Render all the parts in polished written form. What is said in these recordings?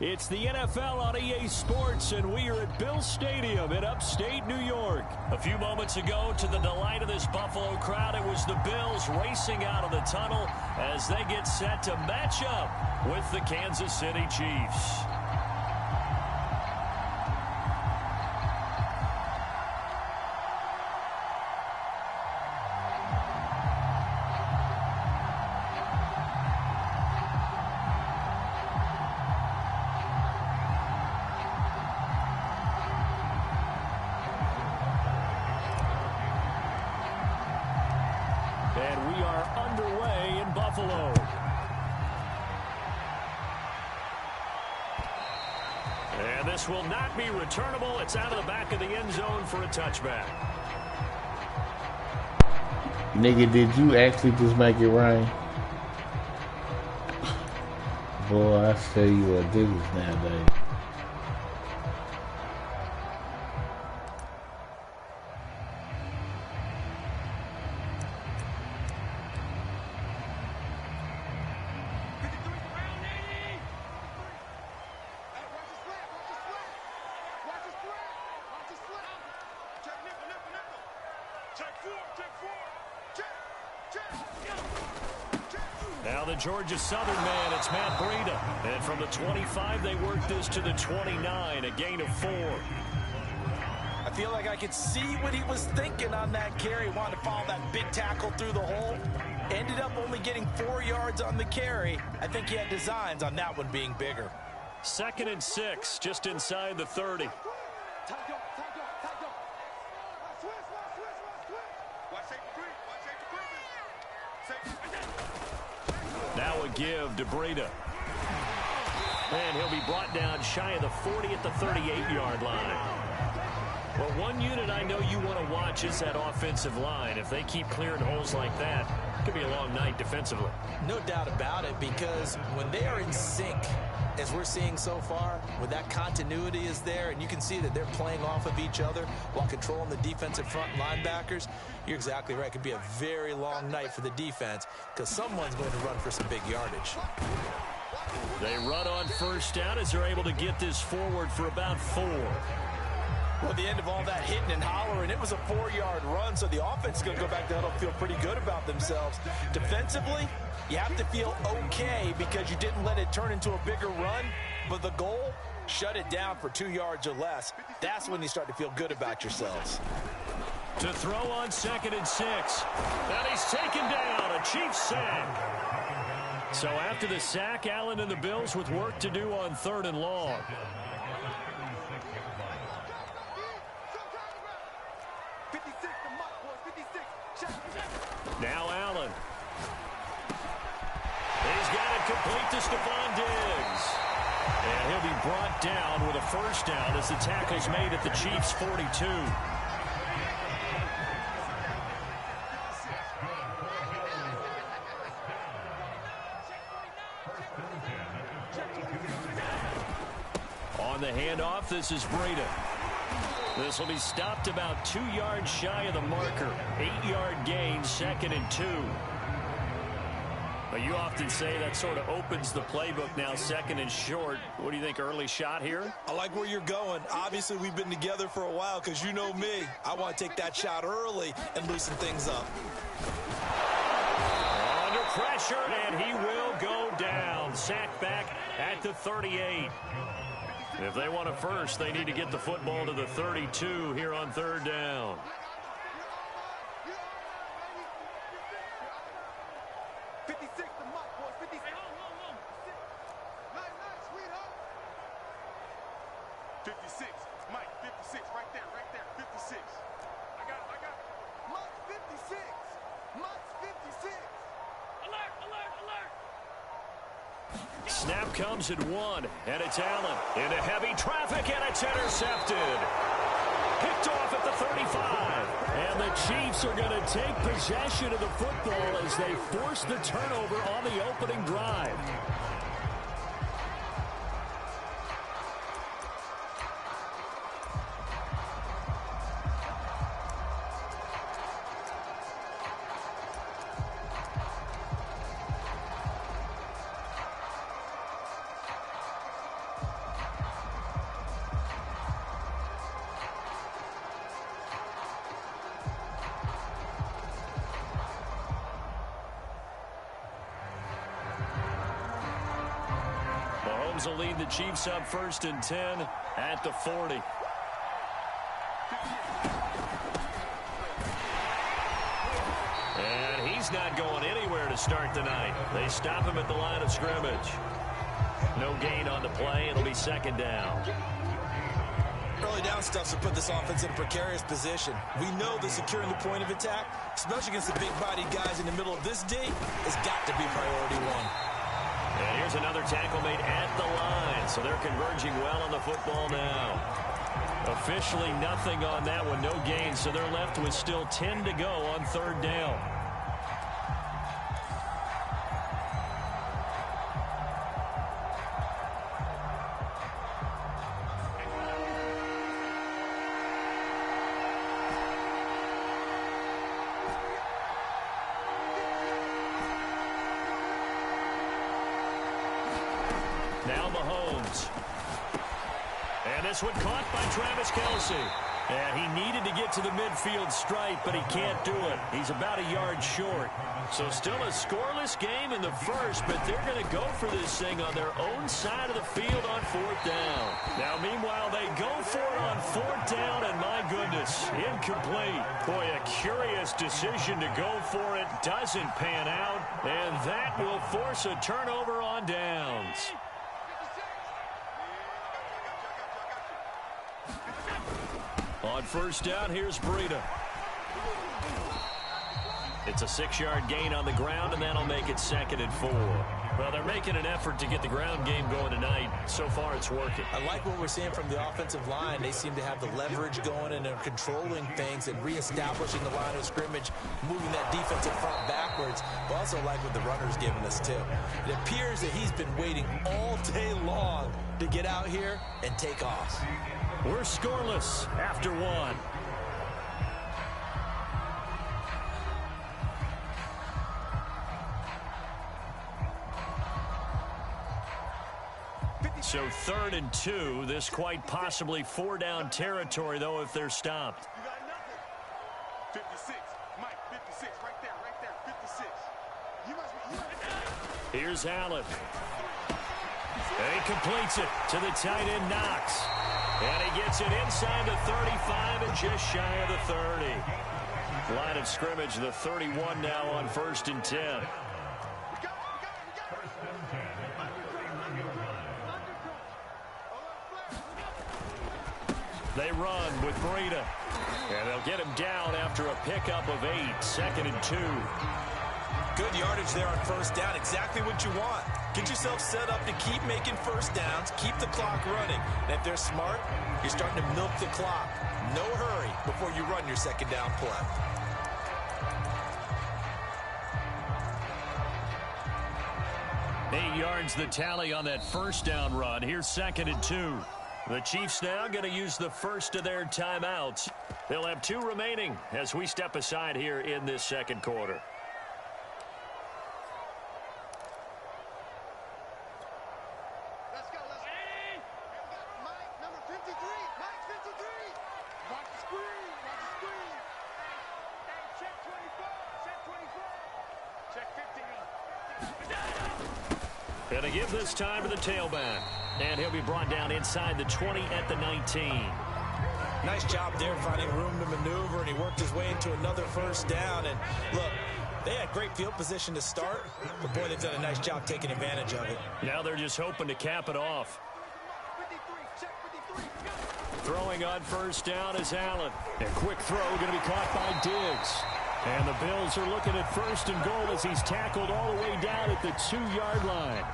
It's the NFL on EA Sports, and we are at Bill Stadium in upstate New York. A few moments ago, to the delight of this Buffalo crowd, it was the Bills racing out of the tunnel as they get set to match up with the Kansas City Chiefs. And we are underway in Buffalo. And this will not be returnable. It's out of the back of the end zone for a touchback. Nigga, did you actually just make it rain? Boy, I tell you what, niggas nowadays. Now the Georgia Southern man, it's Matt Breida. And from the 25, they work this to the 29, a gain of 4. I feel like I could see what he was thinking on that carry. Wanted to follow that big tackle through the hole. Ended up only getting 4 yards on the carry. I think he had designs on that one being bigger. 2nd and 6, just inside the 30. Now a give to Breida. And he'll be brought down shy of the 40 at the 38-yard line. Well, one unit I know you want to watch is that offensive line. If they keep clearing holes like that, it could be a long night defensively. No doubt about it, because when they are in sync, as we're seeing so far, when that continuity is there and you can see that they're playing off of each other while controlling the defensive front linebackers, you're exactly right. It could be a very long night for the defense because someone's going to run for some big yardage. They run on first down as they're able to get this forward for about 4. Well, at the end of all that hitting and hollering, it was a 4-yard run, so the offense is going to go back down and feel pretty good about themselves. Defensively, you have to feel okay because you didn't let it turn into a bigger run, but the goal, shut it down for 2 yards or less. That's when you start to feel good about yourselves. To throw on 2nd and 6. And he's taken down, a Chiefs sack. So after the sack, Allen and the Bills with work to do on 3rd and long. Now Allen. He's got it complete to Stephon Diggs. And he'll be brought down with a first down as the tackle's made at the Chiefs' 42. On the handoff, this is Breida. This will be stopped about 2 yards shy of the marker. 8-yard gain, 2nd and 2. But you often say that sort of opens the playbook now, 2nd and short. What do you think, early shot here? I like where you're going. Obviously, we've been together for a while because you know me. I want to take that shot early and loosen things up. Under pressure, and he will go down. Sacked back at the 38. If they want a first, they need to get the football to the 32 here on 3rd down. Snap comes at 1, and it's Allen into heavy traffic, and it's intercepted. Picked off at the 35. And the Chiefs are going to take possession of the football as they force the turnover on the opening drive. Will lead the Chiefs up 1st and 10 at the 40. And he's not going anywhere to start the night. They stop him at the line of scrimmage. No gain on the play. It'll be 2nd down. Early down stuff to put this offense in a precarious position. We know that securing the point of attack, especially against the big-bodied guys in the middle of this D, has got to be priority 1. And here's another tackle made at the line. So they're converging well on the football now. Officially nothing on that one. No gain. So they're left with still 10 to go on 3rd down. Now Mahomes. And this one caught by Travis Kelce. And he needed to get to the midfield stripe, but he can't do it. He's about a yard short. So still a scoreless game in the first, but they're going to go for this thing on their own side of the field on 4th down. Now, meanwhile, they go for it on 4th down, and my goodness, incomplete. Boy, a curious decision to go for it. Doesn't pan out, and that will force a turnover on downs. On 1st down, here's Breida. It's a 6-yard gain on the ground, and that'll make it 2nd and 4. Well, they're making an effort to get the ground game going tonight. So far, it's working. I like what we're seeing from the offensive line. They seem to have the leverage going, and they're controlling things and reestablishing the line of scrimmage, moving that defensive front backwards. But also like what the runner's giving us, too. It appears that he's been waiting all day long to get out here and take off. We're scoreless after 1. So 3rd and 2. This quite possibly 4-down territory, though, if they're stopped. 56. Mike, 56. Right there. 56. Here's Allen. And he completes it to the tight end, Knox. And he gets it inside the 35 and just shy of the 30. Line of scrimmage, the 31 now on 1st and 10. They run with Breida. And they'll get him down after a pickup of 8. 2nd and 2. Good yardage there on 1st down. Exactly what you want. Get yourself set up to keep making 1st downs. Keep the clock running. And if they're smart, you're starting to milk the clock. No hurry before you run your 2nd down play. 8 yards the tally on that first down run. Here's 2nd and 2. The Chiefs now going to use the first of their timeouts. They'll have 2 remaining as we step aside here in this second quarter. Let's go, let's go. Mike, number 53. Mike, 53. Watch the screen, watch the screen. Hey, check 24, check 24. Check 15. And to give this time to the tailback. And he'll be brought down inside the 20 at the 19. Nice job there finding room to maneuver, and he worked his way into another first down. And look, they had great field position to start, but boy, they've done a nice job taking advantage of it. Now they're just hoping to cap it off. 53, check 53. Throwing on first down is Allen. A quick throw going to be caught by Diggs. And the Bills are looking at 1st and goal as he's tackled all the way down at the 2-yard line.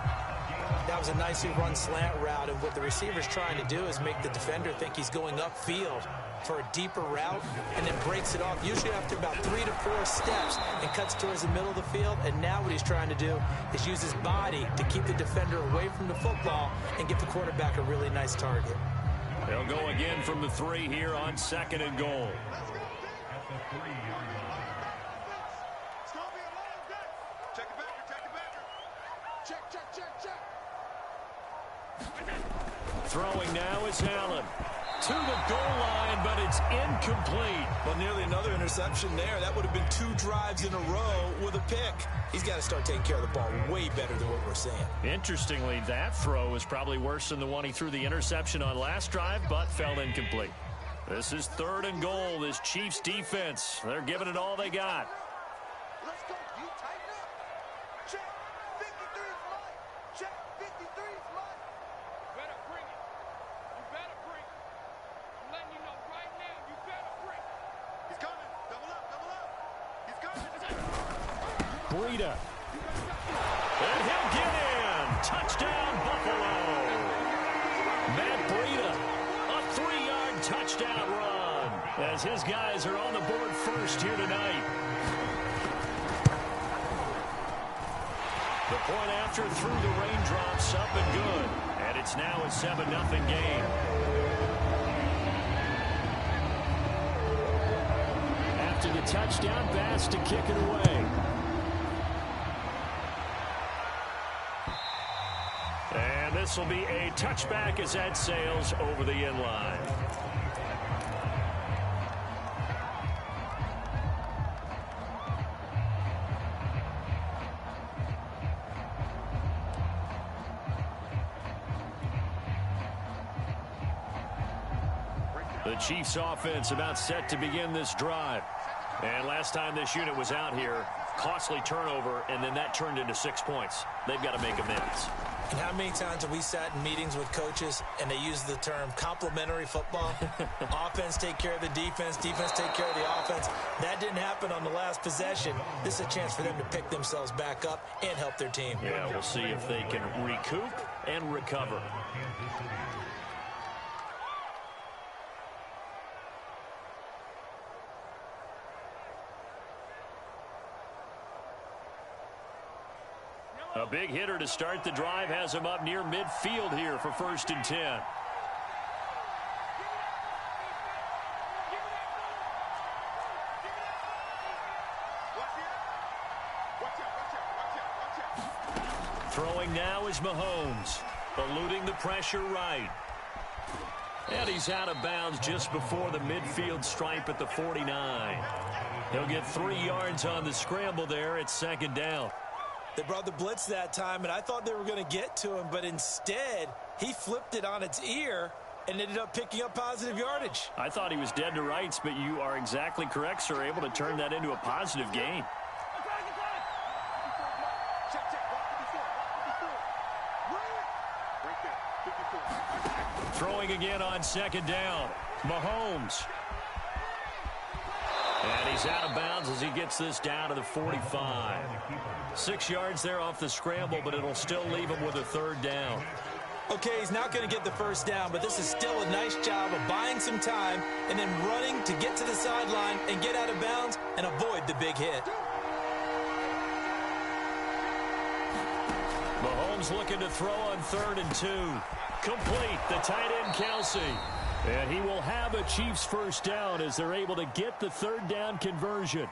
That was a nicely run slant route, and what the receiver's trying to do is make the defender think he's going upfield for a deeper route and then breaks it off, usually after about 3 to 4 steps, and cuts towards the middle of the field. And now what he's trying to do is use his body to keep the defender away from the football and give the quarterback a really nice target. They'll go again from the 3 here on 2nd and goal. It's going to be a long day. Check it back, check it back. Check, check, check, check. Throwing now is Allen. To the goal line, but it's incomplete. But nearly another interception there. That would have been 2 drives in a row with a pick. He's got to start taking care of the ball way better than what we're seeing. Interestingly, that throw is probably worse than the one he threw the interception on last drive, but fell incomplete. This is 3rd and goal. This Chiefs defense, they're giving it all they got. Let's go. You tighten up. Check. 53 is mine. Check. 53 is mine. Better bring it. You better bring it. I'm letting you know right now. You better bring it. He's coming. Double up. Double up. He's coming. Breida. And he'll get in. Touchdown, Buffalo. Matt Breida, a 3-yard touchdown run as his guys are on the board first here tonight. The point after through the raindrops, up and good. And it's now a 7-0 game. After the touchdown pass to kick it away. And this will be a touchback as that sails over the end line. The Chiefs offense about set to begin this drive. And last time this unit was out here, costly turnover, and then that turned into 6 points. They've got to make amends. And how many times have we sat in meetings with coaches and they use the term complementary football? Offense take care of the defense, defense take care of the offense. That didn't happen on the last possession. This is a chance for them to pick themselves back up and help their team. Yeah, we'll see if they can recoup and recover. A big hitter to start the drive has him up near midfield here for 1st and 10. Throwing now is Mahomes, eluding the pressure right. And he's out of bounds just before the midfield stripe at the 49. He'll get 3 yards on the scramble there at 2nd down. They brought the blitz that time, and I thought they were going to get to him, but instead, he flipped it on its ear and ended up picking up positive yardage. I thought he was dead to rights, but you are exactly correct, sir, able to turn that into a positive gain. Throwing again on 2nd down. Mahomes. And he's out of bounds as he gets this down to the 45. 6 yards there off the scramble, but it'll still leave him with a 3rd down. Okay, he's not going to get the first down, but this is still a nice job of buying some time and then running to get to the sideline and get out of bounds and avoid the big hit. Mahomes looking to throw on 3rd and 2. Complete, the tight end Kelsey. And he will have a Chiefs first down as they're able to get the 3rd down conversion.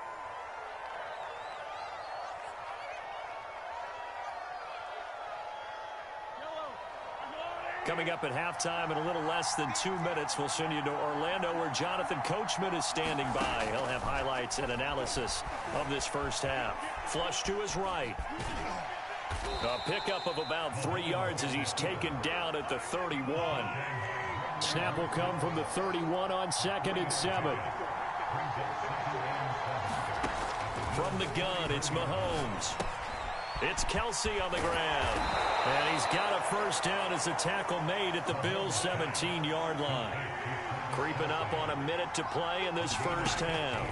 Coming up at halftime in a little less than 2 minutes, we'll send you to Orlando where Jonathan Coachman is standing by. He'll have highlights and analysis of this first half. Flush to his right. A pickup of about 3 yards as he's taken down at the 31. Snap will come from the 31 on 2nd and 7. From the gun, it's Mahomes. It's Kelsey on the ground. And he's got a first down as the tackle made at the Bills' 17-yard line. Creeping up on a minute to play in this first half.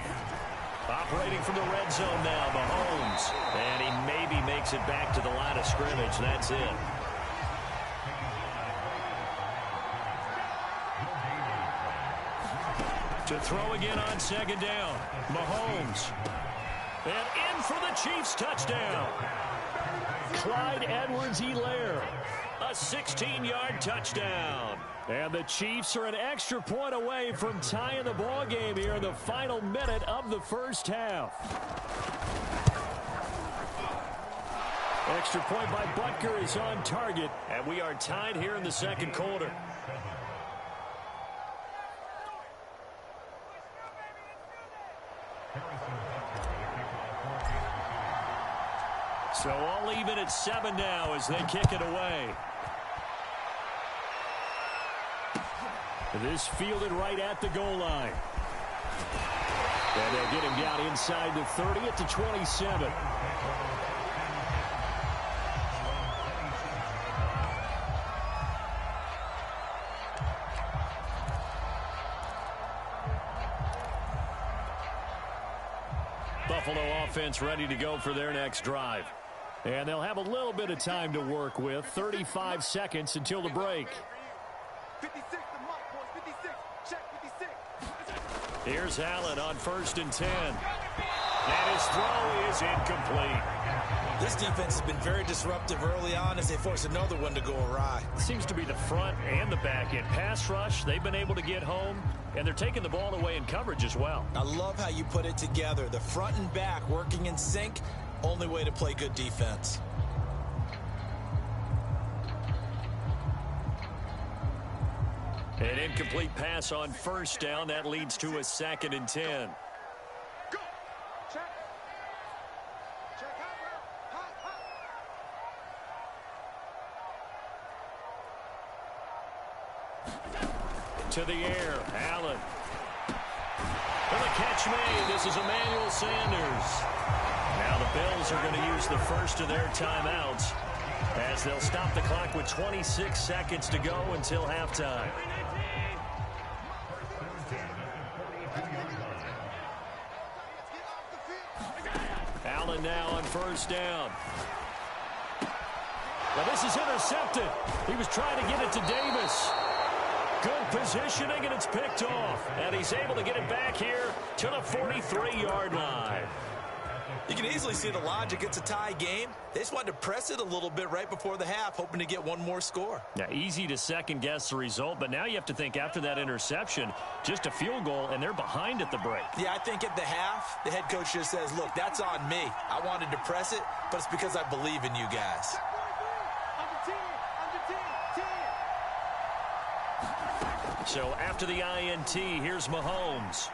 Operating from the red zone now, Mahomes. And he maybe makes it back to the line of scrimmage. That's it. To throw again on 2nd down. Mahomes. And in for the Chiefs touchdown. Clyde Edwards-Helaire. A 16-yard touchdown. And the Chiefs are an extra point away from tying the ball game here in the final minute of the first half. Extra point by Butker is on target, and we are tied here in the second quarter. So all even at 7 now as they kick it away. This fielded right at the goal line. And they'll get him down inside the 30 at the 27. Buffalo offense ready to go for their next drive. And they'll have a little bit of time to work with. 35 seconds until the break. 56 to Mike, boys. 56. Check 56. Here's Allen on 1st and 10. And his throw is incomplete. This defense has been very disruptive early on as they force another one to go awry. Seems to be the front and the back end. Pass rush, they've been able to get home, and they're taking the ball away in coverage as well. I love how you put it together. The front and back working in sync. Only way to play good defense. An incomplete pass on 1st down. That leads to a 2nd and 10. Go. Check. Check hot. Hot. To the air, Allen. For the catch made, this is Emmanuel Sanders. Now the Bills are going to use the first of their timeouts as they'll stop the clock with 26 seconds to go until halftime. Allen now on 1st down. Now this is intercepted. He was trying to get it to Davis. Good positioning, and it's picked off. And he's able to get it back here to the 43-yard line. You can easily see the logic. It's a tie game. They just wanted to press it a little bit right before the half, hoping to get one more score. Now, easy to second-guess the result, but now you have to think after that interception, just a field goal, and they're behind at the break. Yeah, I think at the half, the head coach just says, look, that's on me. I wanted to press it, but it's because I believe in you guys. So after the INT, here's Mahomes.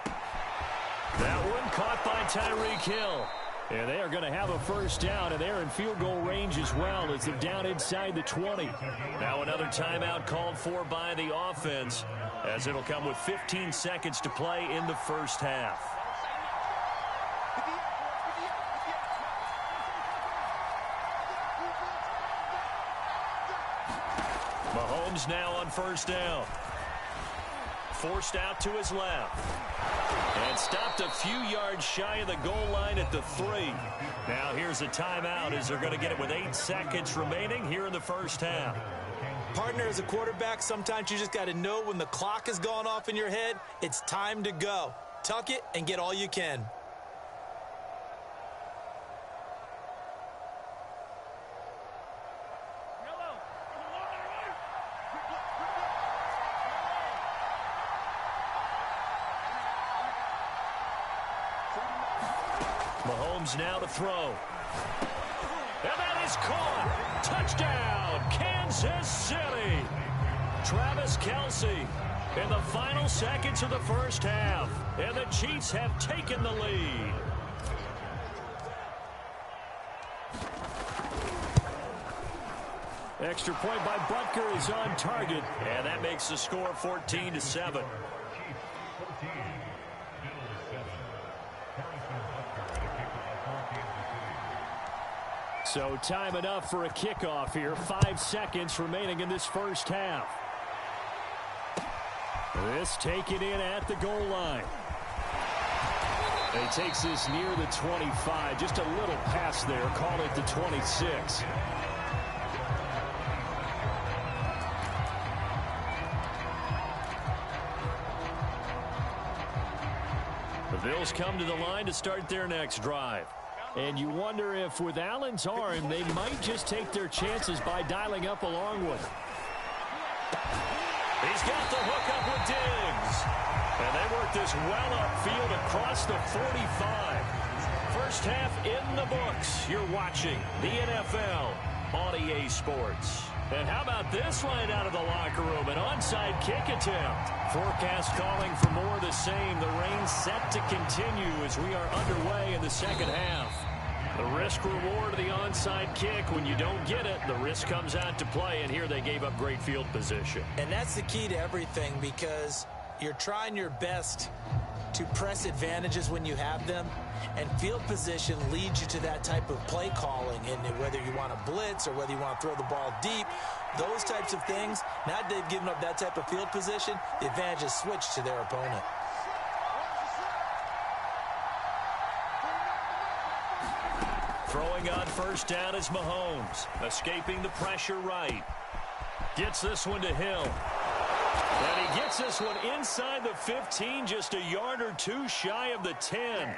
That one caught by Tyreek Hill. And they are going to have a first down, and they're in field goal range as well as they're down inside the 20. Now another timeout called for by the offense as it'll come with 15 seconds to play in the first half. Mahomes now on 1st down. Forced out to his left. And stopped a few yards shy of the goal line at the 3. Now here's a timeout as they're going to get it with 8 seconds remaining here in the first half. Partner, as a quarterback, sometimes you just got to know when the clock has gone off in your head, it's time to go. Tuck it and get all you can. Mahomes now to throw. And that is caught. Touchdown, Kansas City. Travis Kelce in the final seconds of the first half. And the Chiefs have taken the lead. Extra point by Butker is on target. And that makes the score 14-7. So time enough for a kickoff here. 5 seconds remaining in this first half. This taken in at the goal line. And he takes this near the 25. Just a little pass there. Call it the 26. The Bills come to the line to start their next drive. And you wonder if with Allen's arm, they might just take their chances by dialing up a long one. He's got the hook up with Diggs. And they work this well upfield across the 45. First half in the books. You're watching the NFL on EA Sports. And how about this right out of the locker room? An onside kick attempt. Forecast calling for more of the same. The rain set to continue as we are underway in the second half. The risk-reward of the onside kick. When you don't get it, the risk comes out to play. And here they gave up great field position. And that's the key to everything, because you're trying your best to press advantages when you have them. And field position leads you to that type of play calling. And whether you want to blitz or whether you want to throw the ball deep, those types of things, now that they've given up that type of field position, the advantage is switched to their opponent. Throwing on first down is Mahomes. Escaping the pressure right. Gets this one to Hill. And he gets this one inside the 15, just a yard or two shy of the 10.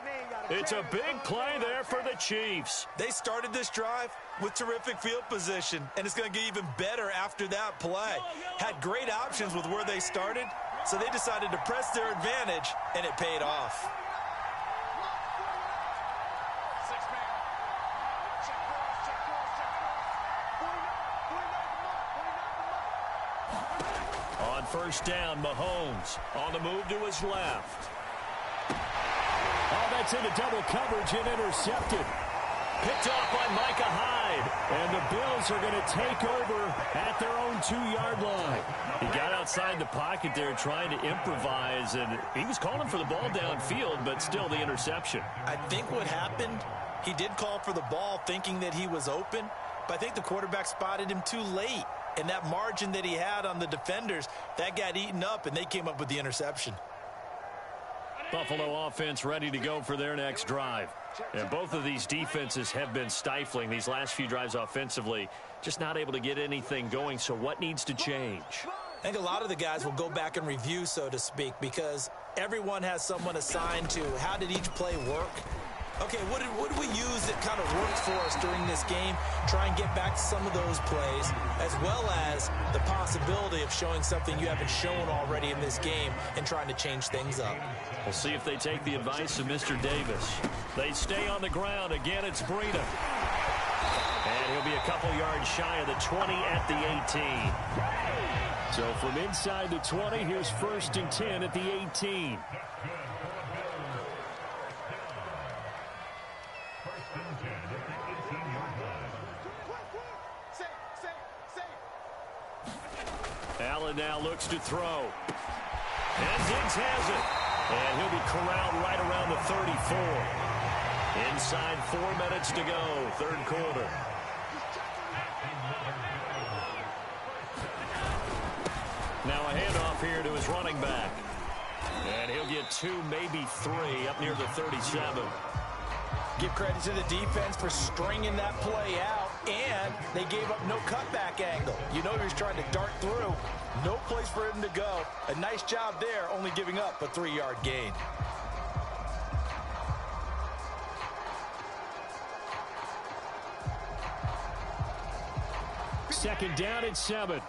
It's a big play there for the Chiefs. They started this drive with terrific field position, and it's going to get even better after that play. Had great options with where they started, so they decided to press their advantage, and it paid off. On first down, Mahomes on the move to his left. Oh, that's into double coverage and intercepted. Picked off by Micah Hyde. And the Bills are going to take over at their own 2-yard line. He got outside the pocket there trying to improvise, and he was calling for the ball downfield, but still the interception. I think what happened, he did call for the ball thinking that he was open, but I think the quarterback spotted him too late. And that margin that he had on the defenders, that got eaten up, and they came up with the interception. Buffalo offense ready to go for their next drive. And both of these defenses have been stifling these last few drives offensively. Just not able to get anything going, so what needs to change? I think a lot of the guys will go back and review, so to speak, because everyone has someone assigned to how did each play work. Okay, what did we use that kind of worked for us during this game? Try and get back to some of those plays, as well as the possibility of showing something you haven't shown already in this game and trying to change things up. We'll see if they take the advice of Mr. Davis. They stay on the ground. Again, it's Breida. And he'll be a couple yards shy of the 20 at the 18. So from inside the 20, here's 1st and 10 at the 18. Allen now looks to throw. And Diggs has it. And he'll be corralled right around the 34. Inside 4 minutes to go, 3rd quarter. Now a handoff here to his running back. And he'll get 2, maybe 3 up near the 37. Give credit to the defense for stringing that play out, and they gave up no cutback angle. You know he was trying to dart through. No place for him to go. A nice job there, only giving up a 3-yard gain. Second down and 7.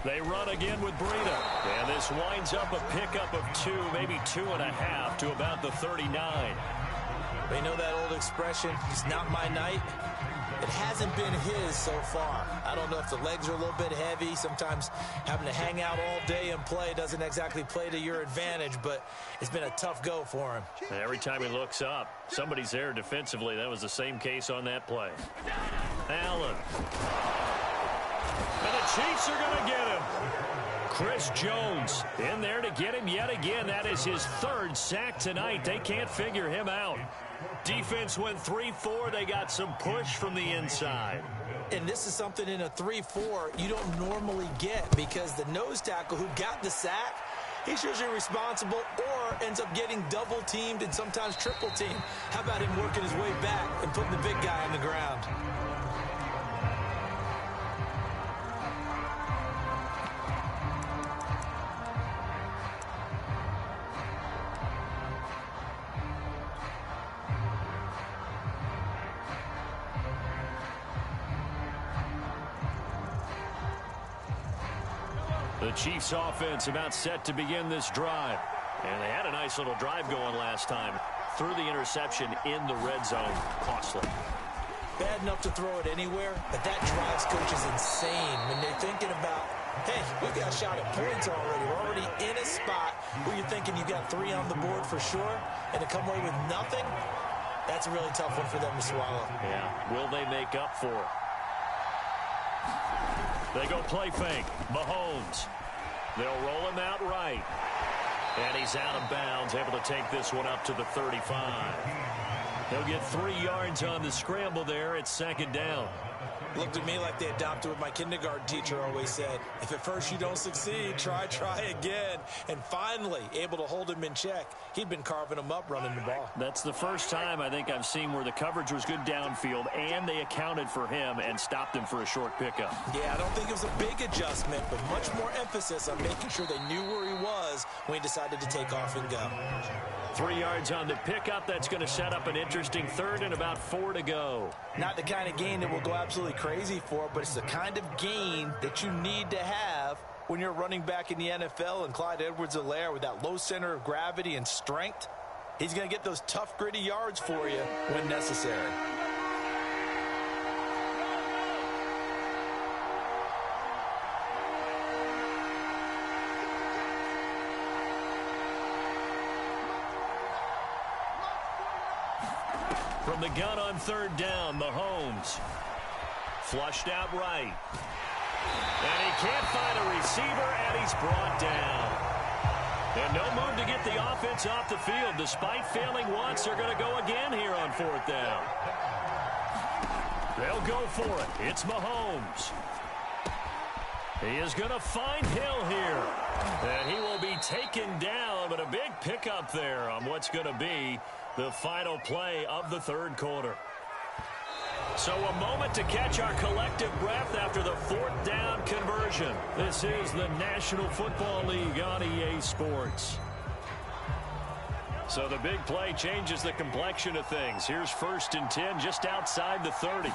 They run again with Breida. And this winds up a pickup of 2, maybe 2.5 to about the 39. They know that old expression, it's not my night. It hasn't been his so far. I don't know if the legs are a little bit heavy. Sometimes having to hang out all day and play doesn't exactly play to your advantage, but it's been a tough go for him. And every time he looks up, somebody's there defensively. That was the same case on that play. Allen. And the Chiefs are going to get him. Chris Jones in there to get him yet again. That is his 3rd sack tonight. They can't figure him out. Defense went 3-4. They got some push from the inside. And this is something in a 3-4 you don't normally get, because the nose tackle who got the sack, he's usually responsible or ends up getting double teamed and sometimes triple teamed. How about him working his way back and putting the big guy on the ground? The Chiefs offense about set to begin this drive. And they had a nice little drive going last time. Threw the interception in the red zone. Costly. Bad enough to throw it anywhere, but that drives coaches insane when they're thinking about, hey, we've got a shot at points already. We're already in a spot where you're thinking you've got 3 on the board for sure, and to come away with nothing, that's a really tough one for them to swallow. Yeah, will they make up for it? They go play fake. Mahomes. They'll roll him out right. And he's out of bounds, able to take this one up to the 35. He'll get 3 yards on the scramble there. It's 2nd down. Looked at me like they adopted what my kindergarten teacher always said. If at first you don't succeed, try again. And finally, able to hold him in check. He'd been carving him up running the ball. That's the first time I think I've seen where the coverage was good downfield and they accounted for him and stopped him for a short pickup. Yeah, I don't think it was a big adjustment, but much more emphasis on making sure they knew where he was when he decided to take off and go. 3 yards on the pickup. That's going to set up an interesting 3rd and about 4 to go. Not the kind of gain that will go absolutely crazy for, but it's the kind of gain that you need to have when you're running back in the NFL. And Clyde Edwards-Helaire, with that low center of gravity and strength, he's going to get those tough, gritty yards for you when necessary. From the gun on 3rd down, Mahomes. Flushed out right. And he can't find a receiver, and he's brought down. And no move to get the offense off the field. Despite failing once, they're going to go again here on 4th down. They'll go for it. It's Mahomes. He is going to find Hill here. And he will be taken down, but a big pickup there on what's going to be the final play of the 3rd quarter. So a moment to catch our collective breath after the 4th down conversion. This is the National Football League on EA Sports. So the big play changes the complexion of things. Here's 1st and 10 just outside the 30.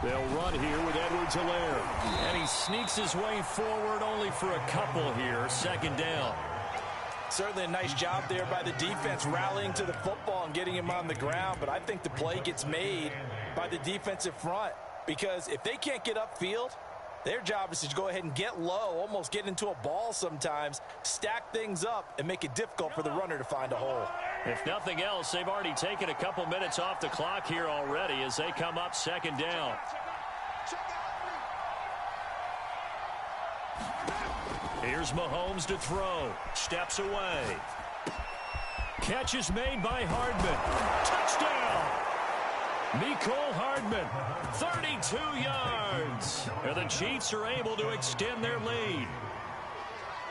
They'll run here with Edwards-Helaire. And he sneaks his way forward only for a couple here. 2nd down. Certainly a nice job there by the defense rallying to the football and getting him on the ground, but I think the play gets made by the defensive front, because if they can't get upfield, their job is to go ahead and get low, almost get into a ball sometimes, stack things up, and make it difficult for the runner to find a hole. If nothing else, they've already taken a couple minutes off the clock here already as they come up 2nd down. Here's Mahomes to throw. Steps away. Catch is made by Hardman. Touchdown! Mecole Hardman, 32 yards. And the Chiefs are able to extend their lead.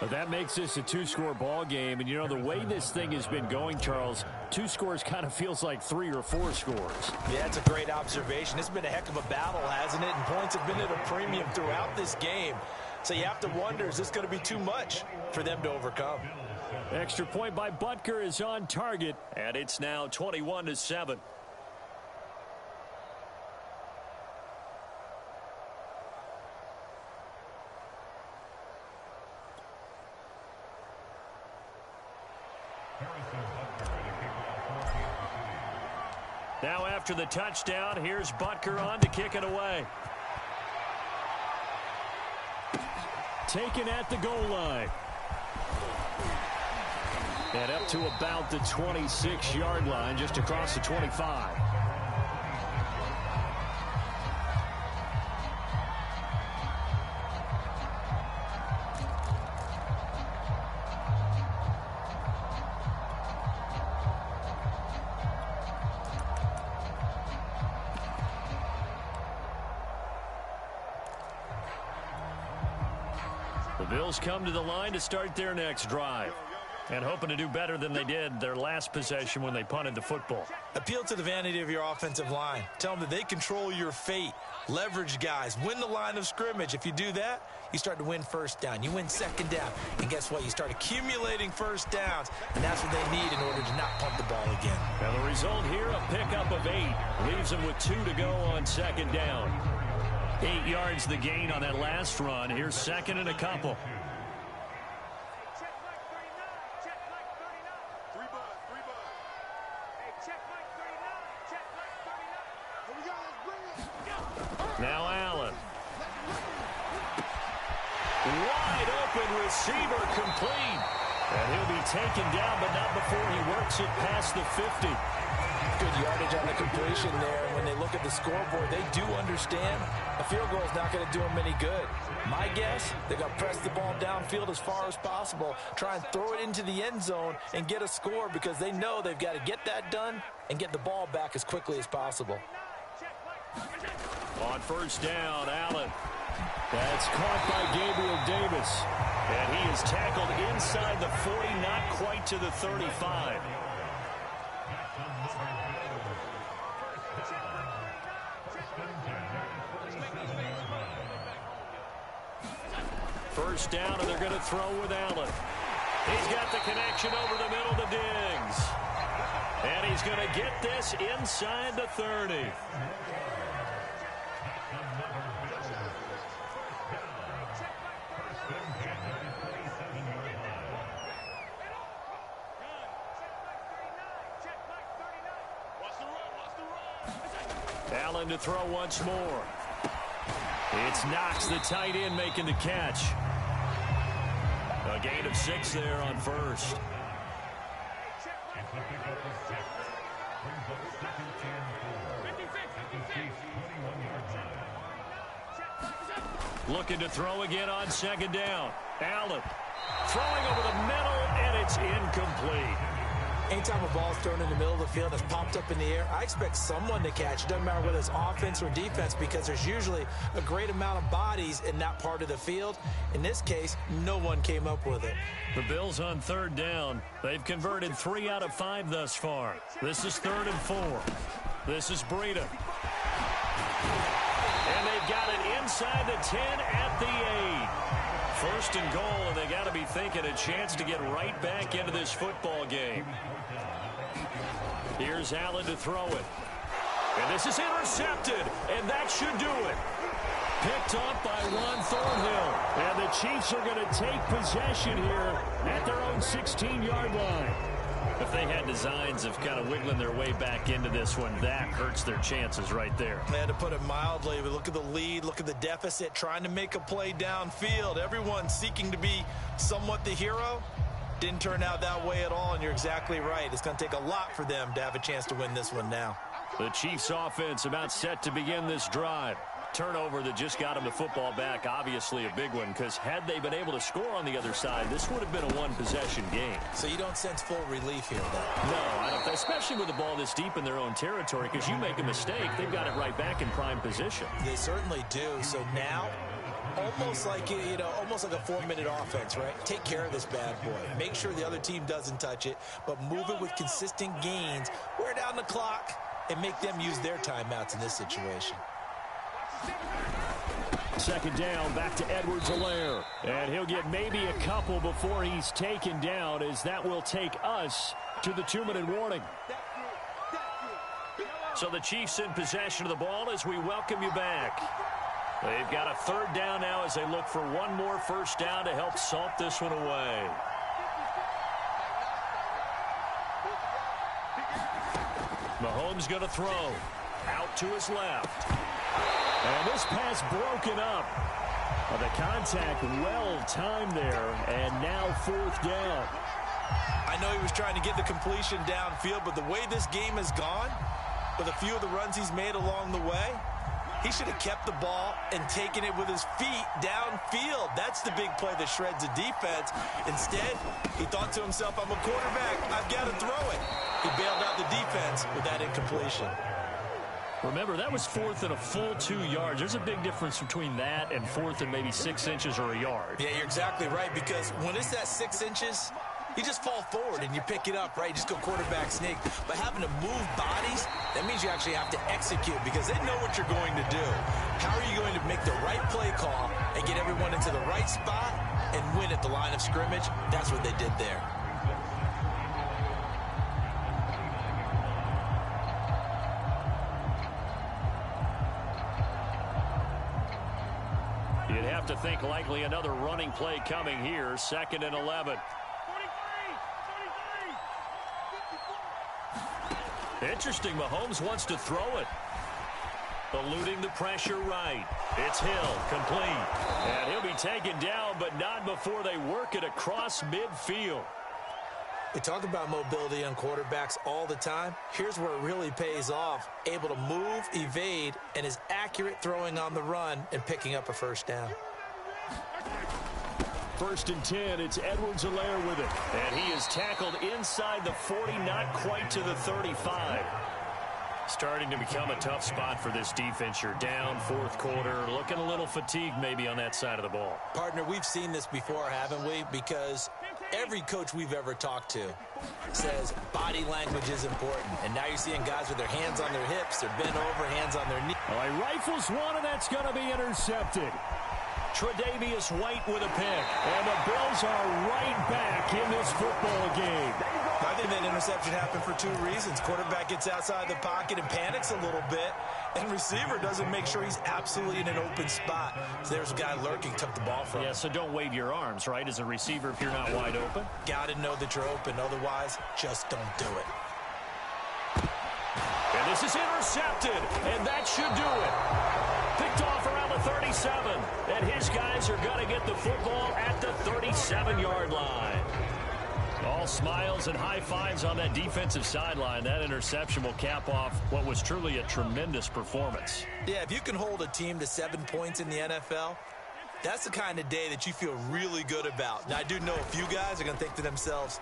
But that makes this a 2-score ball game. And, you know, the way this thing has been going, Charles, 2 scores kind of feels like 3 or 4 scores. Yeah, that's a great observation. It's been a heck of a battle, hasn't it? And points have been at a premium throughout this game. So you have to wonder, is this going to be too much for them to overcome? Extra point by Butker is on target, and it's now 21-7. Now after the touchdown, here's Butker on to kick it away. Taken at the goal line. And up to about the 26-yard line, just across the 25. The Bills come to the line to start their next drive. And hoping to do better than they did their last possession when they punted the football. Appeal to the vanity of your offensive line. Tell them that they control your fate. Leverage guys. Win the line of scrimmage. If you do that, you start to win first down. You win second down. And guess what? You start accumulating first downs. And that's what they need in order to not punt the ball again. Now the result here, a pickup of 8. Leaves them with 2 to go on second down. 8 yards the gain on that last run. Here's second and a couple. Now Allen. Wide open receiver complete. And he'll be taken down, but not before he works it past the 50. Good yardage on the completion there. When they look at the scoreboard, they do understand a field goal is not going to do them any good. My guess, they're going to press the ball downfield as far as possible, try and throw it into the end zone and get a score because they know they've got to get that done and get the ball back as quickly as possible. On first down, Allen. That's caught by Gabriel Davis. And he is tackled inside the 40, not quite to the 35. First down, and they're going to throw with Allen. He's got the connection over the middle to Diggs. And he's going to get this inside the 30. Allen to throw once more. It's Knox, the tight end, making the catch. A gain of 6 there on first. Looking to throw again on second down. Allen throwing over the middle, and it's incomplete. Anytime a ball's thrown in the middle of the field that's popped up in the air, I expect someone to catch. It doesn't matter whether it's offense or defense because there's usually a great amount of bodies in that part of the field. In this case, no one came up with it. The Bills on third down. They've converted 3 out of 5 thus far. This is 3rd and 4. This is Breida. And they've got it inside the 10 at the 8. First and goal, and they got to be thinking a chance to get right back into this football game. Here's Allen to throw it. And this is intercepted, and that should do it. Picked off by Juan Thornhill. And the Chiefs are going to take possession here at their own 16-yard line. If they had designs of kind of wiggling their way back into this one, that hurts their chances right there. They had to put it mildly, but look at the lead, look at the deficit, trying to make a play downfield. Everyone seeking to be somewhat the hero. Didn't turn out that way at all, and you're exactly right. It's going to take a lot for them to have a chance to win this one now. The Chiefs offense about set to begin this drive. Turnover that just got them the football back, obviously a big one, because had they been able to score on the other side, this would have been a one-possession game. So you don't sense full relief here, though? No, I don't, especially with the ball this deep in their own territory, because you make a mistake, they've got it right back in prime position. They certainly do. So now, almost like, almost like a 4-minute offense, right? Take care of this bad boy. Make sure the other team doesn't touch it, but move it with consistent gains. Wear down the clock and make them use their timeouts in this situation. Second down, back to Edwards-Helaire. And he'll get maybe a couple before he's taken down, as that will take us to the 2-minute warning. So the Chiefs in possession of the ball as we welcome you back. They've got a 3rd down now as they look for one more first down to help salt this one away. Mahomes Mahomes going to throw. Out to his left. And this pass broken up. The contact well-timed there, and now 4th down. I know he was trying to get the completion downfield, but the way this game has gone, with a few of the runs he's made along the way, he should have kept the ball and taken it with his feet downfield. That's the big play that shreds a defense. Instead, he thought to himself, I'm a quarterback, I've got to throw it. He bailed out the defense with that incompletion. Remember, that was 4th and a full 2 yards. There's a big difference between that and 4th and maybe 6 inches or a yard. Yeah, you're exactly right, because when it's that 6 inches, you just fall forward and you pick it up, right? You just go quarterback sneak. But having to move bodies, that means you actually have to execute because they know what you're going to do. How are you going to make the right play call and get everyone into the right spot and win at the line of scrimmage? That's what they did there. You'd have to think likely another running play coming here. 2nd and 11. 23, Interesting. Mahomes wants to throw it. Eluding the pressure right. It's Hill, complete. And he'll be taken down, but not before they work it across midfield. We talk about mobility on quarterbacks all the time. Here's where it really pays off. Able to move, evade, and is accurate throwing on the run and picking up a 1st down. 1st and 10, it's Edwards-Helaire with it. And he is tackled inside the 40, not quite to the 35. Starting to become a tough spot for this defense. You're down 4th quarter, looking a little fatigued maybe on that side of the ball. Partner, we've seen this before, haven't we? Because every coach we've ever talked to says body language is important. And now you're seeing guys with their hands on their hips, they're bent over, hands on their knees. Well, he rifles one, and that's going to be intercepted. Tre'Davious White with a pick. And the Bills are right back in this football game. I think that interception happened for 2 reasons. Quarterback gets outside the pocket and panics a little bit, and receiver doesn't make sure he's absolutely in an open spot. So there's a guy lurking, took the ball from him. Yeah, so don't wave your arms, right, as a receiver if you're not wide open. Got to know that you're open. Otherwise, just don't do it. And this is intercepted, and that should do it. Picked off around the 37, and his guys are going to get the football at the 37-yard line. All smiles and high fives on that defensive sideline. That interception will cap off what was truly a tremendous performance. Yeah, if you can hold a team to 7 points in the NFL, that's the kind of day that you feel really good about. Now, I do know a few guys are going to think to themselves,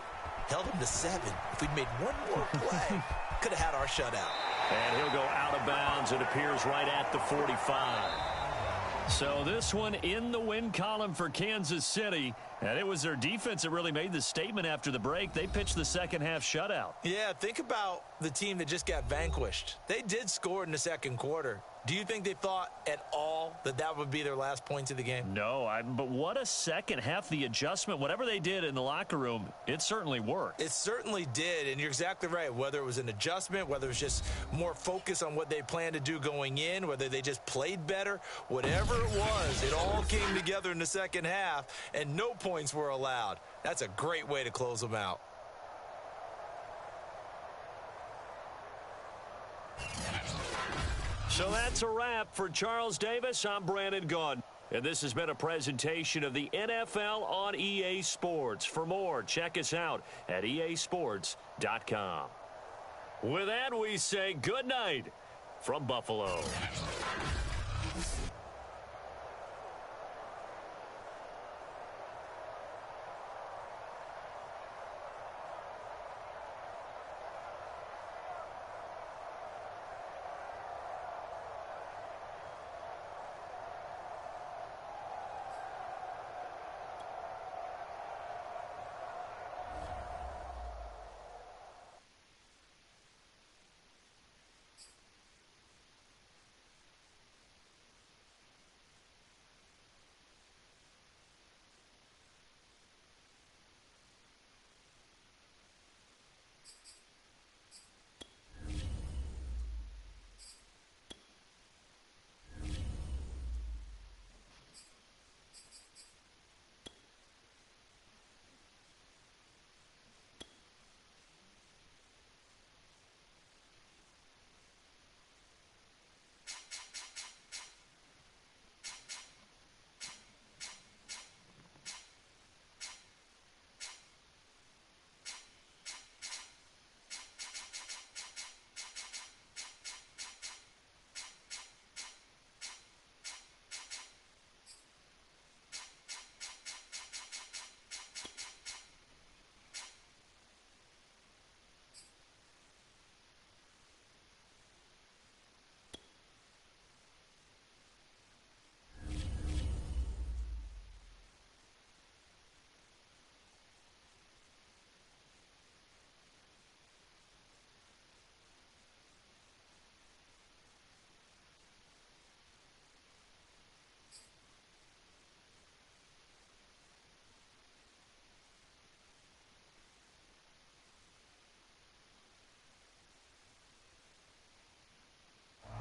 held them to 7. If we'd made one more play, could have had our shutout. And he'll go out of bounds. It appears right at the 45. So this one in the win column for Kansas City. And it was their defense that really made the statement after the break. They pitched the second half shutout. Yeah, think about the team that just got vanquished. They did score in the 2nd quarter. Do you think they thought at all that that would be their last points of the game? No, but what a second half. The adjustment, whatever they did in the locker room, it certainly worked. It certainly did, and you're exactly right. Whether it was an adjustment, whether it was just more focus on what they planned to do going in, whether they just played better, whatever it was, it all came together in the second half, and no points were allowed. That's a great way to close them out. So that's a wrap for Charles Davis. I'm Brandon Gunn. And this has been a presentation of the NFL on EA Sports. For more, check us out at easports.com. With that, we say good night from Buffalo.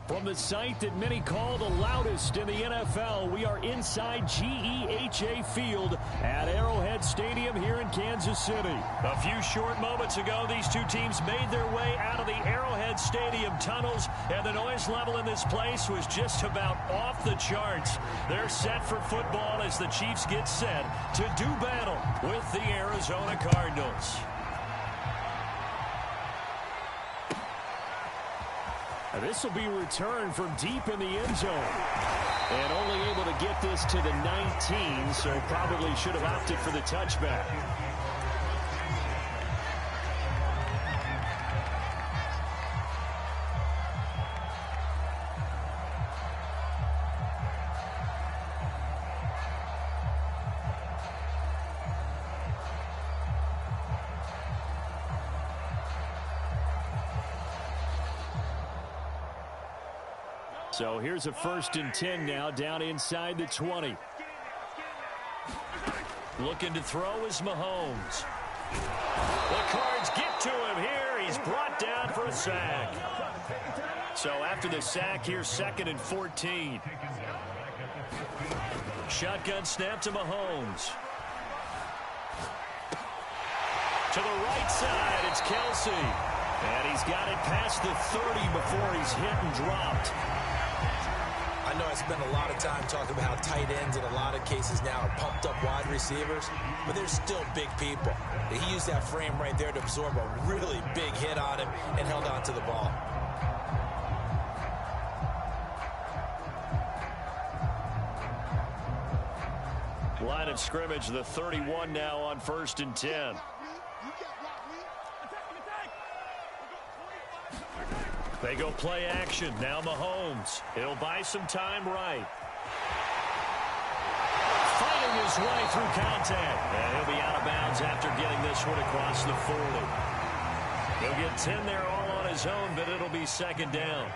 From the site that many call the loudest in the NFL, we are inside GEHA Field at Arrowhead Stadium here in Kansas City. A few short moments ago, these two teams made their way out of the Arrowhead Stadium tunnels, and the noise level in this place was just about off the charts. They're set for football as the Chiefs get set to do battle with the Arizona Cardinals. This will be returned from deep in the end zone. And only able to get this to the 19, so probably should have opted for the touchback. So here's a 1st and 10 now, down inside the 20. Looking to throw is Mahomes. The Cards get to him here. He's brought down for a sack. So after the sack, here's 2nd and 14. Shotgun snap to Mahomes. To the right side, it's Kelsey. And he's got it past the 30 before he's hit and dropped. I know I spend a lot of time talking about how tight ends in a lot of cases now are pumped up wide receivers, but they're still big people. He used that frame right there to absorb a really big hit on him and held on to the ball. Line of scrimmage, the 31 now on 1st and 10. They go play action. Now Mahomes. He'll buy some time right. Fighting his way through contact. And he'll be out of bounds after getting this one across the 40. He'll get 10 there all on his own, but it'll be 2nd down.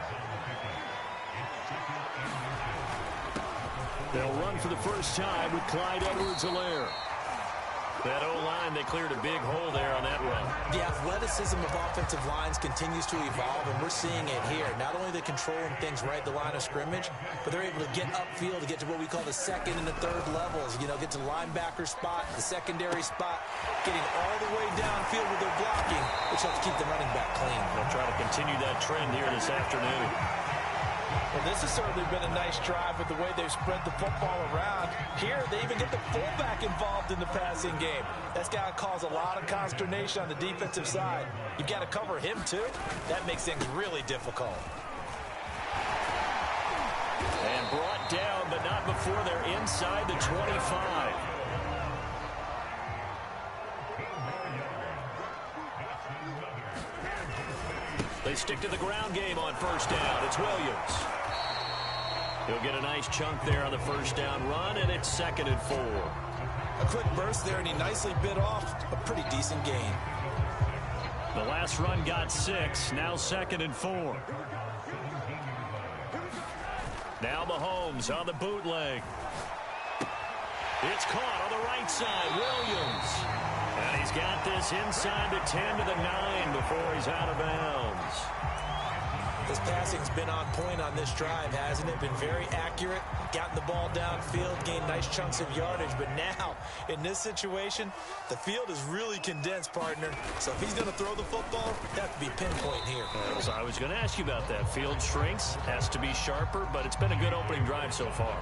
They'll run for the first time with Clyde Edwards-Helaire. That O-line, they cleared a big hole there on that run. The athleticism of offensive lines continues to evolve, and we're seeing it here. Not only are they controlling things right at the line of scrimmage, but they're able to get upfield to get to what we call the 2nd and the 3rd levels. You know, get to the linebacker spot, the secondary spot, getting all the way downfield with their blocking, which helps keep the running back clean. They'll try to continue that trend here this afternoon. Well, this has certainly been a nice drive with the way they've spread the football around. Here, they even get the fullback involved in the passing game. That's got to cause a lot of consternation on the defensive side. You've got to cover him, too. That makes things really difficult. And brought down, but not before they're inside the 25. They stick to the ground game on 1st down. It's Williams. He'll get a nice chunk there on the 1st down run, and it's 2nd and 4. A quick burst there, and he nicely bit off a pretty decent gain. The last run got 6. Now 2nd and 4. Now Mahomes on the bootleg. It's caught on the right side. Williams. And he's got this inside the 10 to the 9 before he's out of bounds. His passing's been on point on this drive, hasn't it? Been very accurate, gotten the ball downfield, gained nice chunks of yardage. But now, in this situation, the field is really condensed, partner. So if he's going to throw the football, that have to be pinpoint here. So I was going to ask you about that. Field shrinks, has to be sharper, but it's been a good opening drive so far.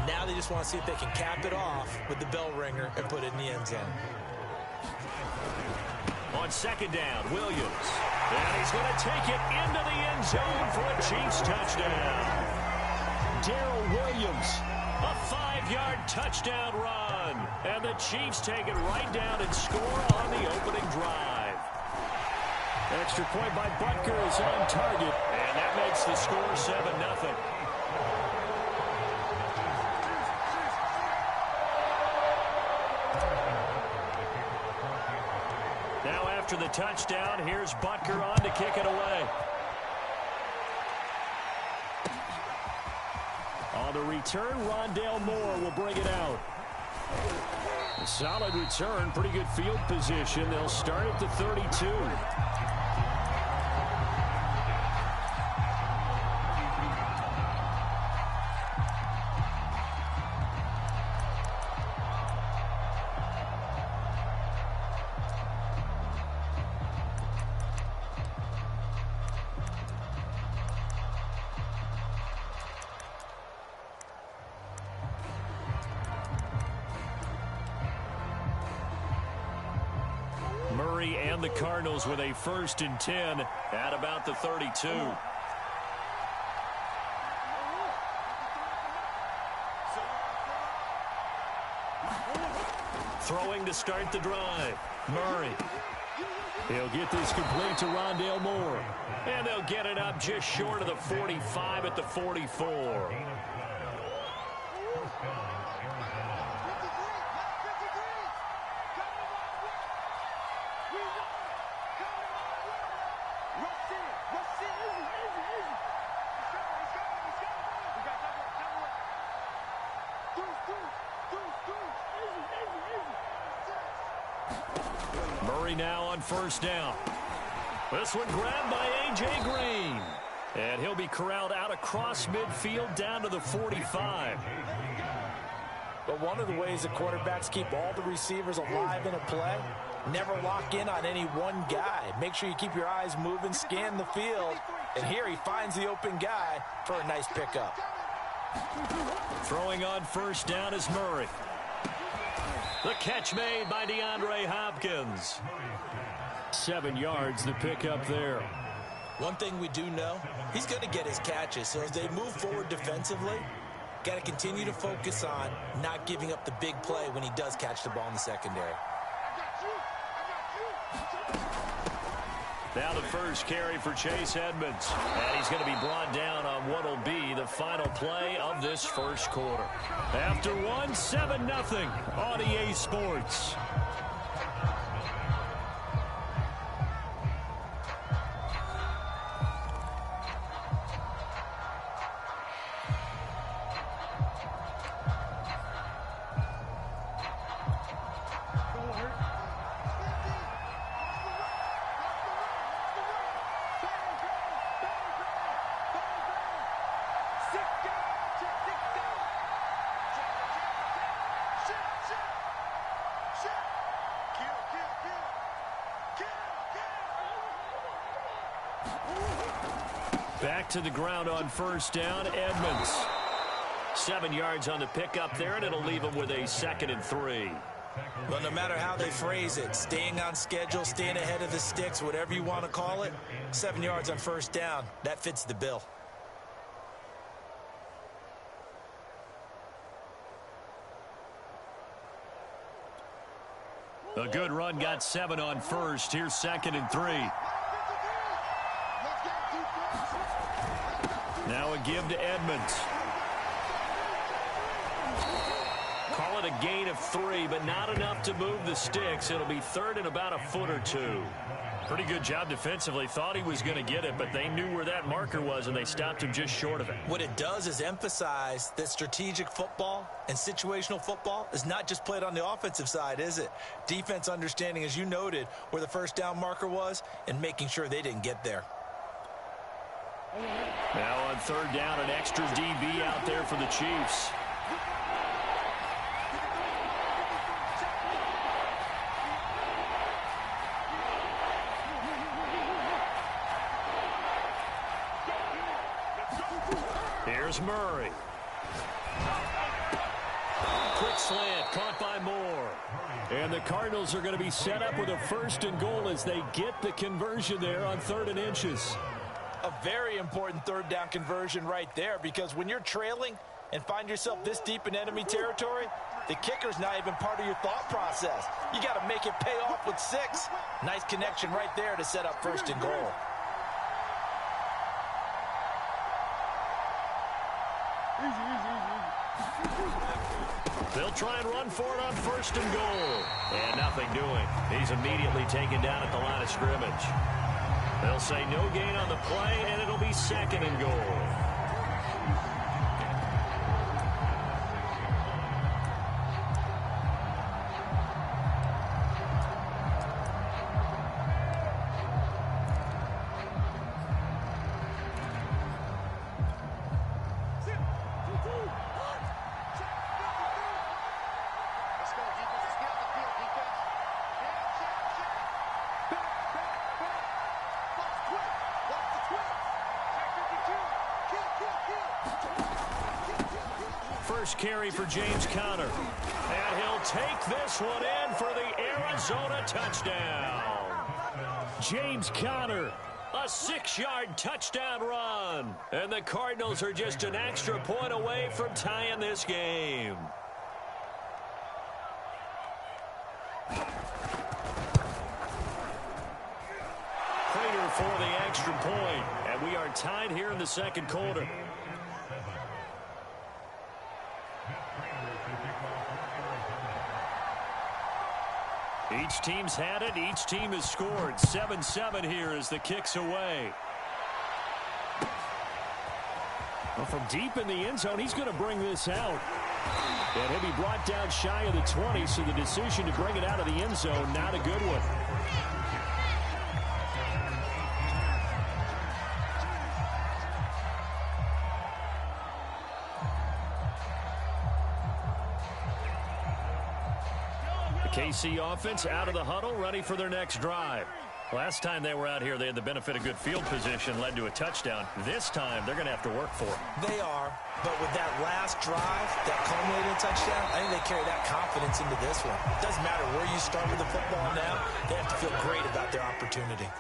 Now they just want to see if they can cap it off with the bell ringer and put it in the end zone. On 2nd down, Williams. And he's going to take it into the end zone for a Chiefs touchdown. Darrell Williams, a 5-yard touchdown run. And the Chiefs take it right down and score on the opening drive. Extra point by Butker is on target. And that makes the score 7-0. Now after the touchdown, here's Butker on to kick it away. On the return, Rondale Moore will bring it out. A solid return, pretty good field position. They'll start at the 32. the Cardinals with a 1st and 10 at about the 32. Throwing to start the drive. Murray. He'll get this complete to Rondale Moore. And they'll get it up just short of the 45 at the 44. Murray now on 1st down. This one grabbed by A.J. Green. And he'll be corralled out across midfield down to the 45. But one of the ways the quarterbacks keep all the receivers alive in a play, never lock in on any one guy. Make sure you keep your eyes moving, scan the field. And here he finds the open guy for a nice pickup. Throwing on 1st down is Murray. The catch made by DeAndre Hopkins. 7 yards the pickup there. One thing we do know, he's going to get his catches. So as they move forward defensively, got to continue to focus on not giving up the big play when he does catch the ball in the secondary. Now the first carry for Chase Edmonds. And he's going to be brought down on what will be the final play of this 1st quarter. After 7-0 on EA Sports. Back to the ground on 1st down, Edmonds. 7 yards on the pickup there, and it'll leave him with a 2nd and 3. Well, no matter how they phrase it, staying on schedule, staying ahead of the sticks, whatever you want to call it, 7 yards on 1st down, that fits the bill. A good run got 7 on 1st. Here's 2nd and 3. Now a give to Edmonds. Call it a gain of 3, but not enough to move the sticks. It'll be 3rd and about a foot or 2. Pretty good job defensively. Thought he was going to get it, but they knew where that marker was, and they stopped him just short of it. What it does is emphasize that strategic football and situational football is not just played on the offensive side, is it? Defense understanding, as you noted, where the 1st down marker was and making sure they didn't get there. Now on 3rd down, an extra DB out there for the Chiefs. Here's Murray. Quick slant, caught by Moore. And the Cardinals are going to be set up with a 1st and goal as they get the conversion there on 3rd and inches. A very important 3rd down conversion right there, because when you're trailing and find yourself this deep in enemy territory, the kicker's not even part of your thought process. You got to make it pay off with 6. Nice connection right there to set up 1st and goal. They'll try and run for it on 1st and goal. And nothing doing. He's immediately taken down at the line of scrimmage. They'll say no gain on the play, and it'll be 2nd and goal. First carry for James Conner. And he'll take this one in for the Arizona touchdown. James Conner. A 6-yard touchdown run. And the Cardinals are just an extra point away from tying this game. Prater for the extra point. And we are tied here in the second quarter. Each team's had it. Each team has scored. 7-7 here as the kick's away. Well, from deep in the end zone, he's going to bring this out. And he'll be brought down shy of the 20, so the decision to bring it out of the end zone, not a good one. KC offense out of the huddle, ready for their next drive. Last time they were out here, they had the benefit of good field position, led to a touchdown. This time, they're going to have to work for it. They are, but with that last drive, that culminating touchdown, I think they carry that confidence into this one. It doesn't matter where you start with the football now, they have to feel great about their opportunity.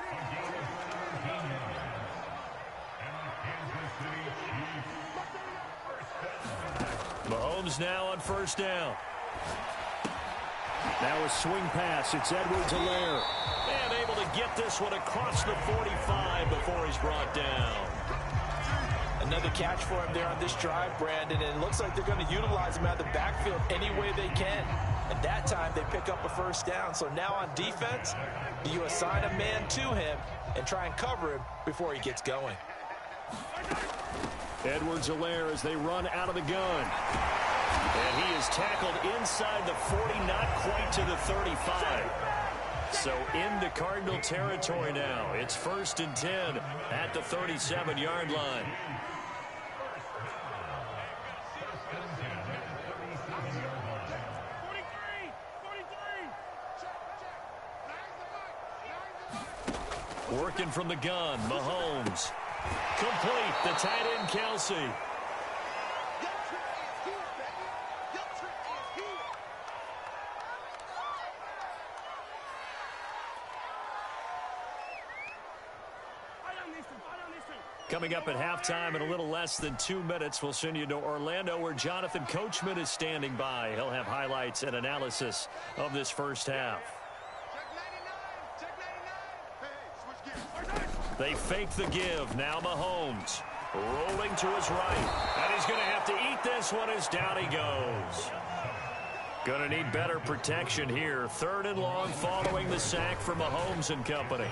Mahomes now on first down. Now a swing pass. It's Edwards-Helaire. And able to get this one across the 45 before he's brought down. Another catch for him there on this drive, Brandon, and it looks like they're going to utilize him out of the backfield any way they can. At that time, they pick up a first down. So now on defense, you assign a man to him and try and cover him before he gets going. Edwards-Helaire as they run out of the gun. And he is tackled inside the 40, not quite to the 35. So into Cardinal territory now. It's 1st and 10 at the 37-yard line. Working from the gun, Mahomes. Complete, the tight end, Kelsey. Coming up at halftime in a little less than 2 minutes, we'll send you to Orlando where Jonathan Coachman is standing by. He'll have highlights and analysis of this first half. They fake the give. Now Mahomes rolling to his right. And he's going to have to eat this one as down he goes. Going to need better protection here. 3rd and long following the sack from Mahomes and company.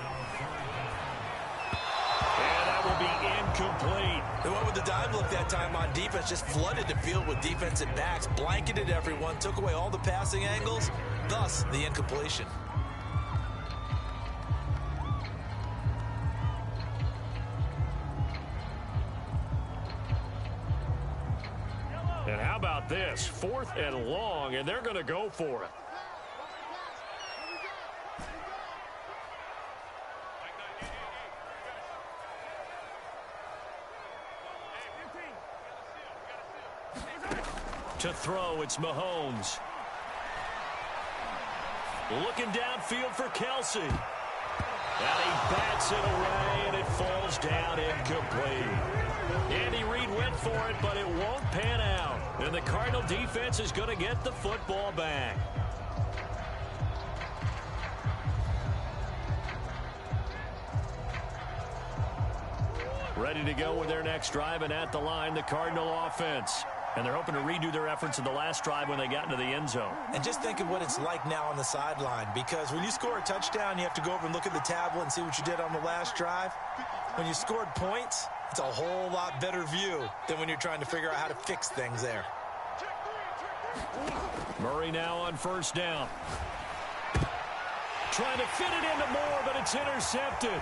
Will be incomplete. They went with the dime look that time on defense, just flooded the field with defensive backs, blanketed everyone, took away all the passing angles, thus the incompletion. And how about this? 4th and long, and they're going to go for it. To throw, it's Mahomes. Looking downfield for Kelsey. And he bats it away, and it falls down incomplete. Andy Reid went for it, but it won't pan out. And the Cardinal defense is going to get the football back. Ready to go with their next drive, and at the line, the Cardinal offense. And they're hoping to redo their efforts in the last drive when they got into the end zone. And just think of what it's like now on the sideline, because when you score a touchdown, you have to go over and look at the tablet and see what you did on the last drive. When you scored points, it's a whole lot better view than when you're trying to figure out how to fix things there. Murray now on first down. Trying to fit it into Moore, but it's intercepted.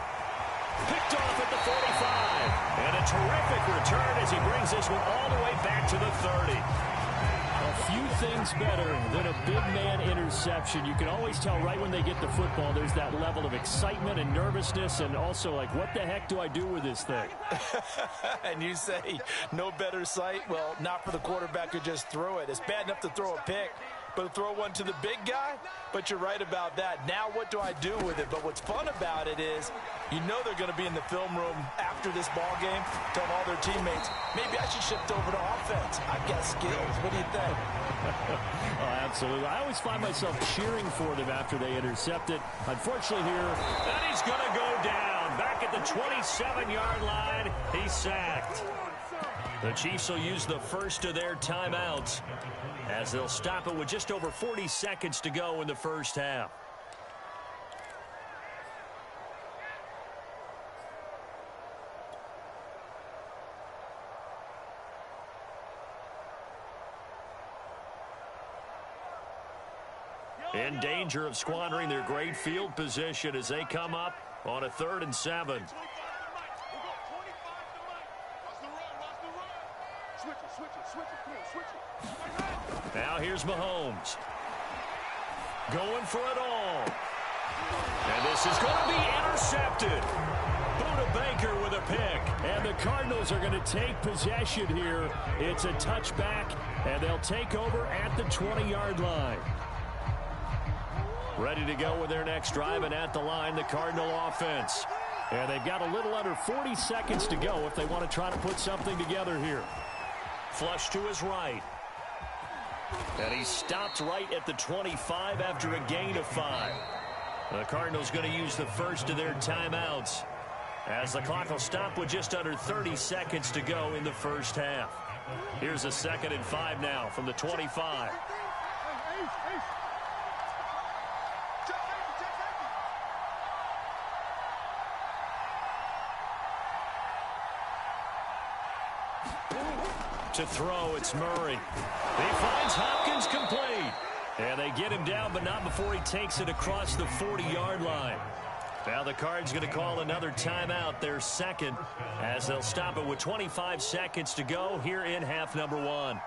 Picked off at the 45. And a terrific return as he brings this one all the way back to the 30. A few things better than a big man interception. You can always tell right when they get the football, there's that level of excitement and nervousness, and also like, what the heck do I do with this thing? And you say, no better sight? Well, not for the quarterback who just threw it. It's bad enough to throw a pick, but throw one to the big guy. But you're right about that. Now what do I do with it? But what's fun about it is you know they're going to be in the film room after this ball game telling all their teammates, maybe I should shift over to offense. I've got skills. What do you think? Oh, absolutely. I always find myself cheering for them after they intercept it. Unfortunately here, and he's going to go down. Back at the 27-yard line, he's sacked. The Chiefs will use the first of their timeouts as they'll stop it with just over 40 seconds to go in the first half. In danger of squandering their great field position as they come up on a 3rd and 7. Now here's Mahomes. Going for it all. And this is going to be intercepted. Buda Baker with a pick. And the Cardinals are going to take possession here. It's a touchback, and they'll take over at the 20-yard line. Ready to go with their next drive, and at the line, the Cardinal offense. And they've got a little under 40 seconds to go if they want to try to put something together here. Flush to his right. And he stopped right at the 25 after a gain of 5. The Cardinals going to use the first of their timeouts as the clock will stop with just under 30 seconds to go in the first half. Here's a 2nd and 5 now from the 25. To throw, it's Murray. He finds Hopkins complete. And they get him down, but not before he takes it across the 40-yard line. Now the Cards going to call another timeout, their second, as they'll stop it with 25 seconds to go here in half number 1.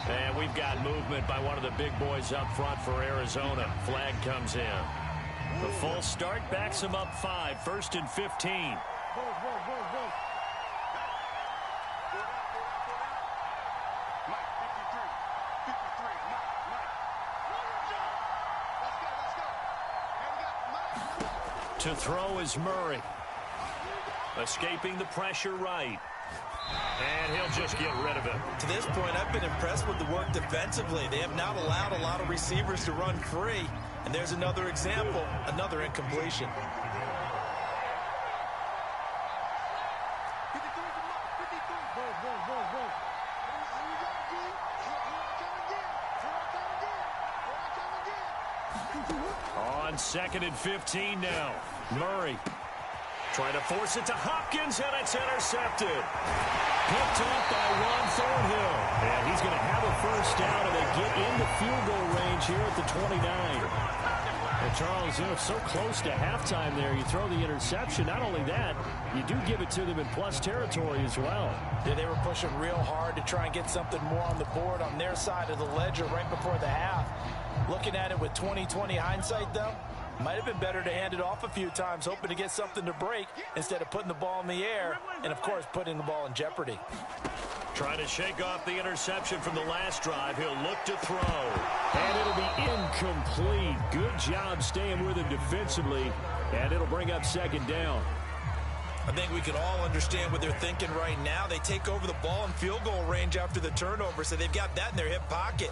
And we've got movement by one of the big boys up front for Arizona. Flag comes in. The full start backs him up 5. 1st and 15. To throw is Murray. Escaping the pressure right. And he'll just get rid of it. To this point, I've been impressed with the work defensively. They have not allowed a lot of receivers to run free. And there's another example, another incompletion. On 2nd and 15 now. Murray trying to force it to Hopkins, and it's intercepted. Picked off by Ron Thornhill. And he's going to have a first down, and they get in the field goal range here at the 29. And Charles, you know, so close to halftime there. You throw the interception. Not only that, you do give it to them in plus territory as well. Yeah, they were pushing real hard to try and get something more on the board on their side of the ledger right before the half. Looking at it with 20/20 hindsight, though, might have been better to hand it off a few times, hoping to get something to break instead of putting the ball in the air and, of course, putting the ball in jeopardy. Trying to shake off the interception from the last drive. He'll look to throw. And it'll be incomplete. Good job staying with him defensively. And it'll bring up 2nd down. I think we can all understand what they're thinking right now. They take over the ball in field goal range after the turnover, so they've got that in their hip pocket.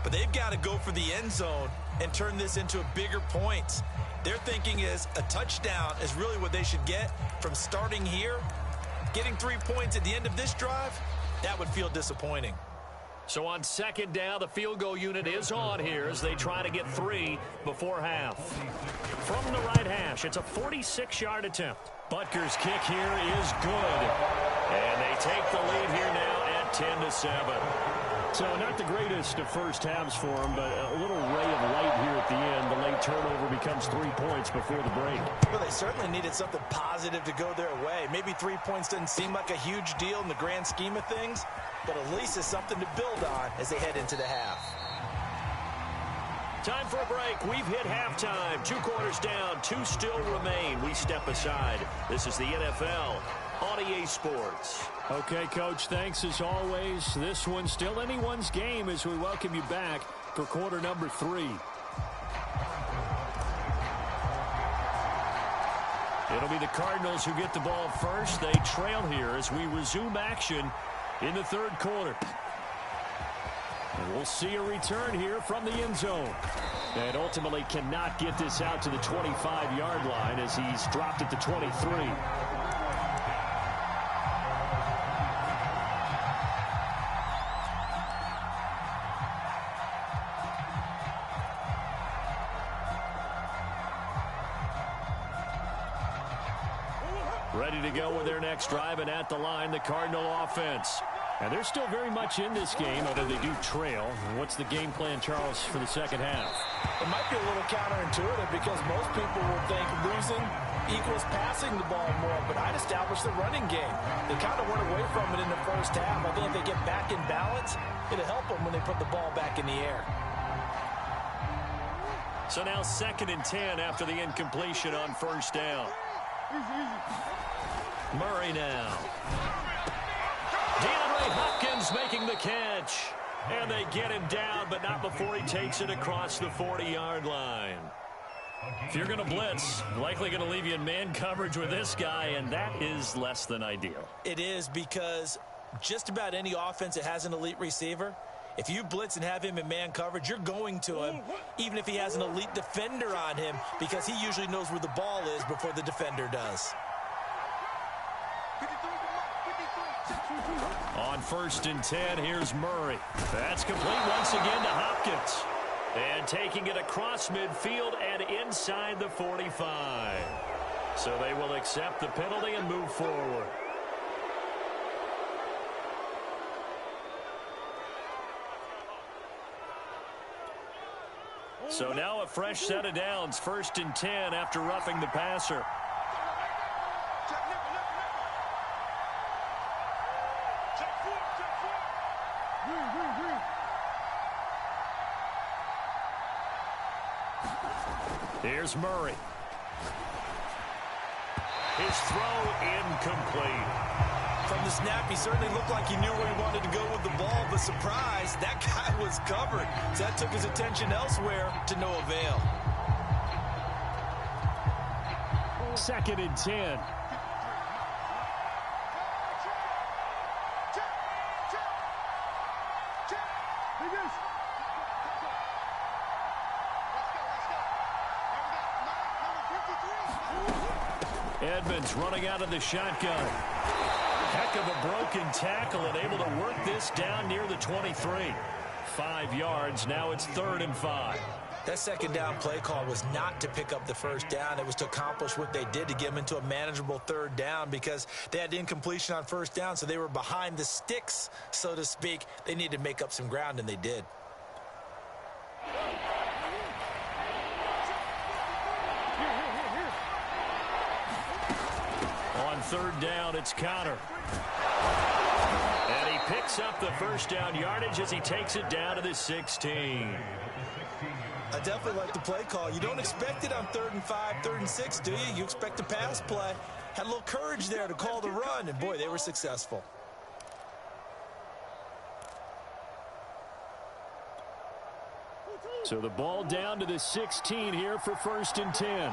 But they've got to go for the end zone and turn this into bigger points. Their thinking is a touchdown is really what they should get from starting here. Getting 3 points at the end of this drive, that would feel disappointing. So on 2nd down, the field goal unit is on here as they try to get 3 before half. From the right hash, it's a 46-yard attempt. Butker's kick here is good. And they take the lead here now at 10-7. So not the greatest of first halves for them, but a little ray of light here at the end. The late turnover becomes 3 points before the break. Well, they certainly needed something positive to go their way. Maybe 3 points doesn't seem like a huge deal in the grand scheme of things, but at least it's something to build on as they head into the half. Time for a break. We've hit halftime. 2 quarters down. 2 still remain. We step aside. This is the NFL on EA Sports. Okay, Coach, thanks as always. This one's still anyone's game as we welcome you back for quarter number 3. It'll be the Cardinals who get the ball first. They trail here as we resume action in the 3rd quarter. And we'll see a return here from the end zone. And ultimately cannot get this out to the 25-yard line as he's dropped at the 23. Ready to go with their next drive, and at the line, the Cardinal offense. And they're still very much in this game, although they do trail. What's the game plan, Charles, for the second half? It might be a little counterintuitive because most people will think losing equals passing the ball more, but I'd establish the running game. They kind of went away from it in the first half. I think if they get back in balance, it'll help them when they put the ball back in the air. So now 2nd and 10 after the incompletion on first down. Murray now. DeAndre Hopkins making the catch. And they get him down, but not before he takes it across the 40-yard line. If you're going to blitz, likely going to leave you in man coverage with this guy, and that is less than ideal. It is, because just about any offense that has an elite receiver, if you blitz and have him in man coverage, you're going to him, even if he has an elite defender on him, because he usually knows where the ball is before the defender does. On 1st and 10, here's Murray. That's complete once again to Hopkins. And taking it across midfield and inside the 45. So they will accept the penalty and move forward. So now a fresh set of downs. 1st and 10 after roughing the passer. Here's Murray. His throw incomplete. From the snap, he certainly looked like he knew where he wanted to go with the ball, but surprise, that guy was covered. So that took his attention elsewhere to no avail. 2nd and 10. Edmonds running out of the shotgun. Heck of a broken tackle and able to work this down near the 23. 5 yards. Now it's 3rd and 5. That 2nd down play call was not to pick up the 1st down. It was to accomplish what they did to get them into a manageable 3rd down because they had incompletion on 1st down, so they were behind the sticks, so to speak. They needed to make up some ground, and they did. On 3rd down, it's Connor. And he picks up the 1st down yardage as he takes it down to the 16. I definitely like the play call. You don't expect it on 3rd and 5, 3rd and 6, do you? You expect a pass play. Had a little courage there to call the run, and boy, they were successful. So the ball down to the 16 here for 1st and 10.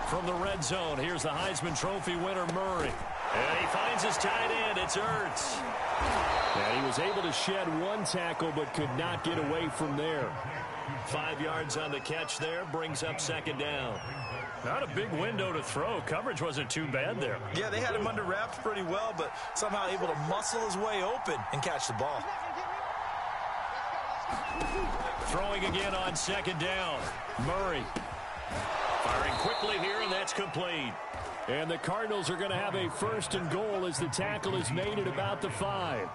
From the red zone, here's the Heisman Trophy winner, Murray. And he finds his tight end. It's Ertz. And he was able to shed one tackle but could not get away from there. 5 yards on the catch there, brings up 2nd down. Not a big window to throw. Coverage wasn't too bad there. Yeah, they had him under wraps pretty well, but somehow able to muscle his way open and catch the ball. Throwing again on 2nd down. Murray. Firing quickly here, and that's complete. And the Cardinals are going to have a 1st and goal as the tackle is made at about the 5.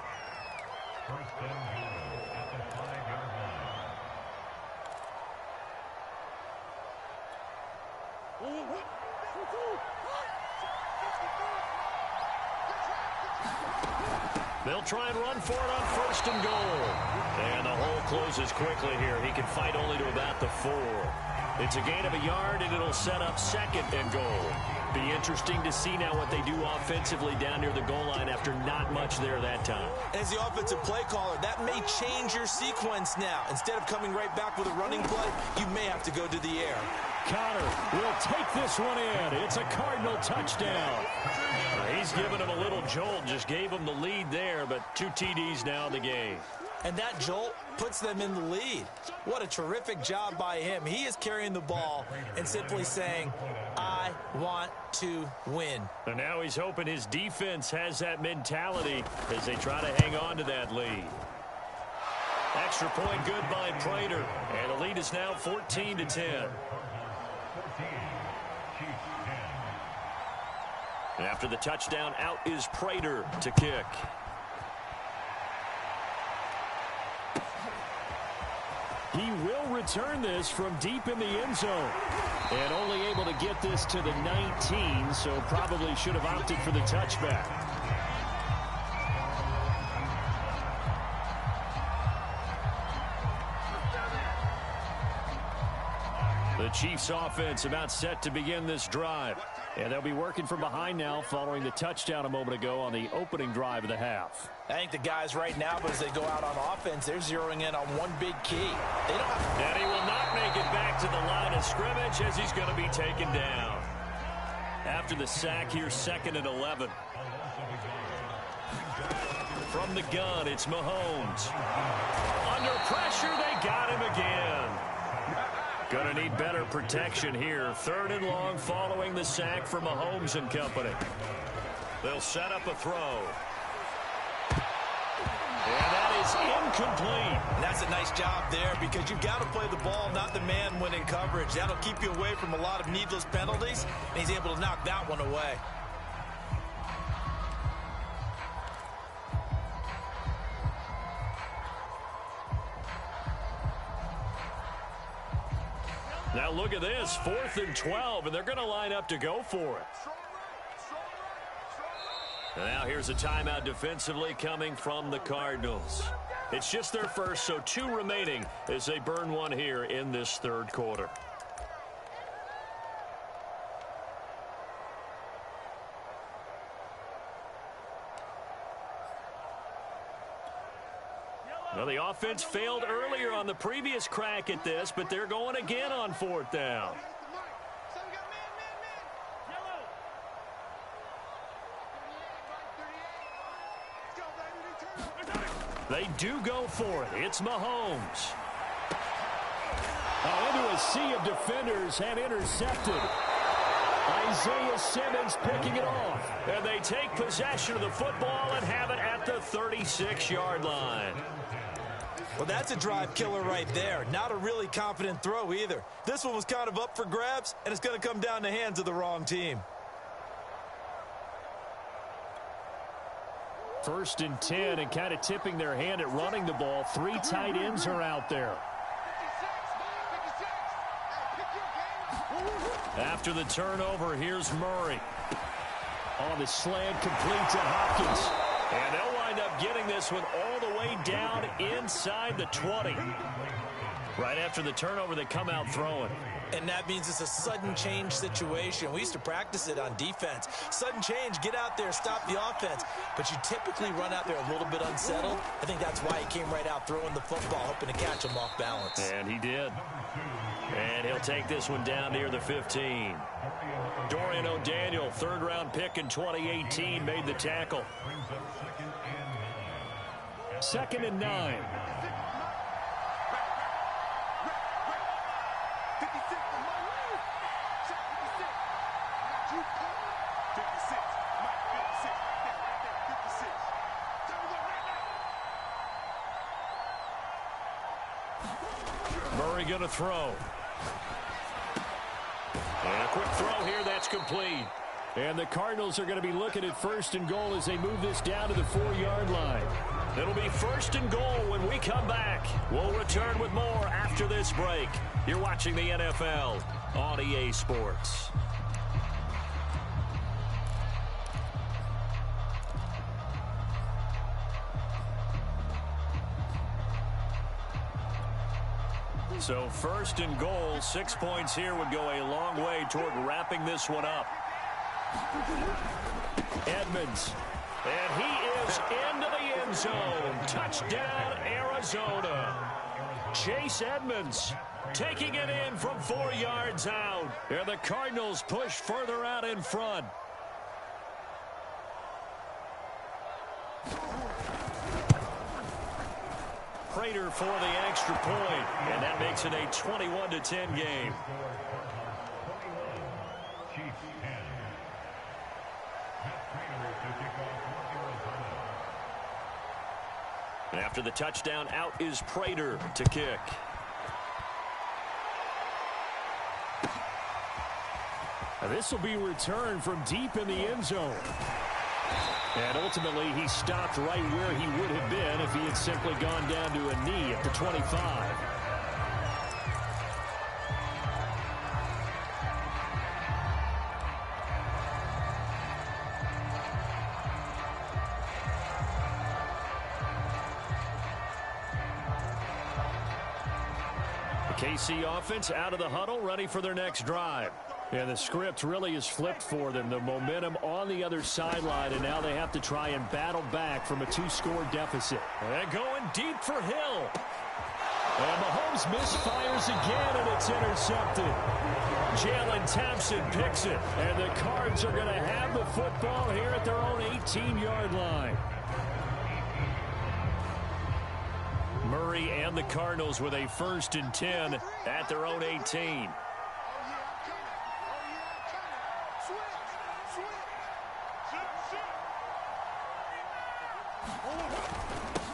They'll try and run for it on 1st and goal. And the hole closes quickly here. He can fight only to about the 4. It's a gain of a yard, and it'll set up 2nd and goal. Be interesting to see now what they do offensively down near the goal line after not much there that time. As the offensive play caller, that may change your sequence now. Instead of coming right back with a running play, you may have to go to the air. Connor will take this one in. It's a Cardinal touchdown. He's given him a little jolt, just gave him the lead there, but 2 TDs now in the game. And that jolt puts them in the lead. What a terrific job by him. He is carrying the ball and simply saying, I want to win. And now he's hoping his defense has that mentality as they try to hang on to that lead. Extra point good by Prater. And the lead is now 14-10. After the touchdown, out is Prater to kick. He will return this from deep in the end zone. And only able to get this to the 19, so probably should have opted for the touchback. The Chiefs offense about set to begin this drive. And they'll be working from behind now following the touchdown a moment ago on the opening drive of the half. I think the guys right now, but as they go out on offense, they're zeroing in on one big key. They don't have... And he will not make it back to the line of scrimmage as he's going to be taken down. After the sack here, 2nd and 11. From the gun, it's Mahomes. Under pressure, they got him again. Going to need better protection here. 3rd and long following the sack from Mahomes and company. They'll set up a throw. And that is incomplete. And that's a nice job there because you've got to play the ball, not the man when in coverage. That'll keep you away from a lot of needless penalties, and he's able to knock that one away. Now look at this, 4th and 12, and they're going to line up to go for it. And now here's a timeout defensively coming from the Cardinals. It's just their first, so 2 remaining as they burn one here in this 3rd quarter. Well, the offense failed earlier on the previous crack at this, but they're going again on 4th down. They do go for it. It's Mahomes. Into a sea of defenders and intercepted. Isaiah Simmons picking it off. And they take possession of the football and have it at the 36-yard line. Well, that's a drive killer right there. Not a really confident throw either. This one was kind of up for grabs, and it's going to come down the hands of the wrong team. 1st and 10, and kind of tipping their hand at running the ball. 3 tight ends are out there. After the turnover, here's Murray. On the slant, complete to Hopkins. And they'll wind up getting this one all the way down inside the 20. Right after the turnover, they come out throwing. And that means it's a sudden change situation. We used to practice it on defense. Sudden change, get out there, stop the offense. But you typically run out there a little bit unsettled. I think that's why he came right out throwing the football, hoping to catch him off balance. And he did. And he'll take this one down near the 15. Dorian O'Daniel, 3rd-round pick in 2018, made the tackle. 2nd and 9. Murray going to throw. And a quick throw here, that's complete. And the Cardinals are going to be looking at 1st and goal as they move this down to the 4-yard line. It'll be 1st and goal when we come back. We'll return with more after this break. You're watching the NFL on EA Sports. So first and goal, 6 points here would go a long way toward wrapping this one up. Edmonds. And he is into the end zone. Touchdown, Arizona. Chase Edmonds taking it in from 4 yards out. And the Cardinals push further out in front. Prater for the extra point, and that makes it a 21-10 game. And after the touchdown, out is Prater to kick. Now this will be returned from deep in the end zone. And ultimately, he stopped right where he would have been if he had simply gone down to a knee at the 25. The KC offense out of the huddle, ready for their next drive. And the script really is flipped for them. The momentum on the other sideline, and now they have to try and battle back from a 2-score deficit. And going deep for Hill. And Mahomes misfires again, and it's intercepted. Jalen Thompson picks it, and the Cards are going to have the football here at their own 18-yard line. Murray and the Cardinals with a 1st and 10 at their own 18.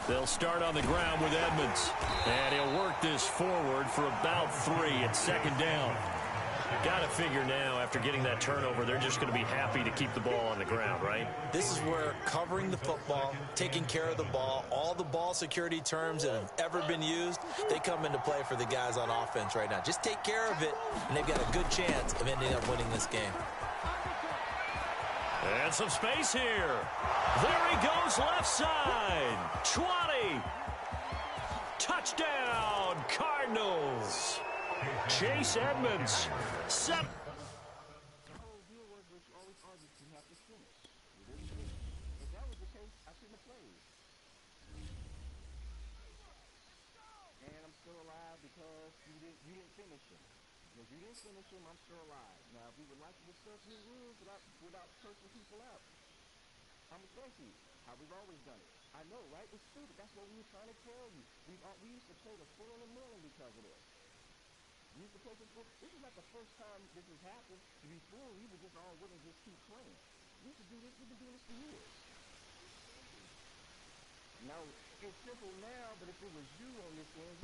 They'll start on the ground with Edmonds. And he'll work this forward for about 3 at 2nd down. Got to figure now, after getting that turnover, they're just going to be happy to keep the ball on the ground, right? This is where covering the football, taking care of the ball, all the ball security terms that have ever been used, they come into play for the guys on offense right now. Just take care of it, and they've got a good chance of ending up winning this game. And some space here. There he goes, left side. 20. Touchdown, Cardinals. Chase Edmonds. 7. If you didn't finish him, I'm still alive. Now, if we would like to discuss new rules without cursing people out, I'm going to thank you, how we've always done it. I know, right? It's stupid. That's what we were trying to tell you. We used to play the full and the million because of this. We used to play the full. This is not the first time this has happened. Before, we were just all willing to just keep playing. We used to do this. We've been doing this for years. Now, it's simple now, but if it was you on this end,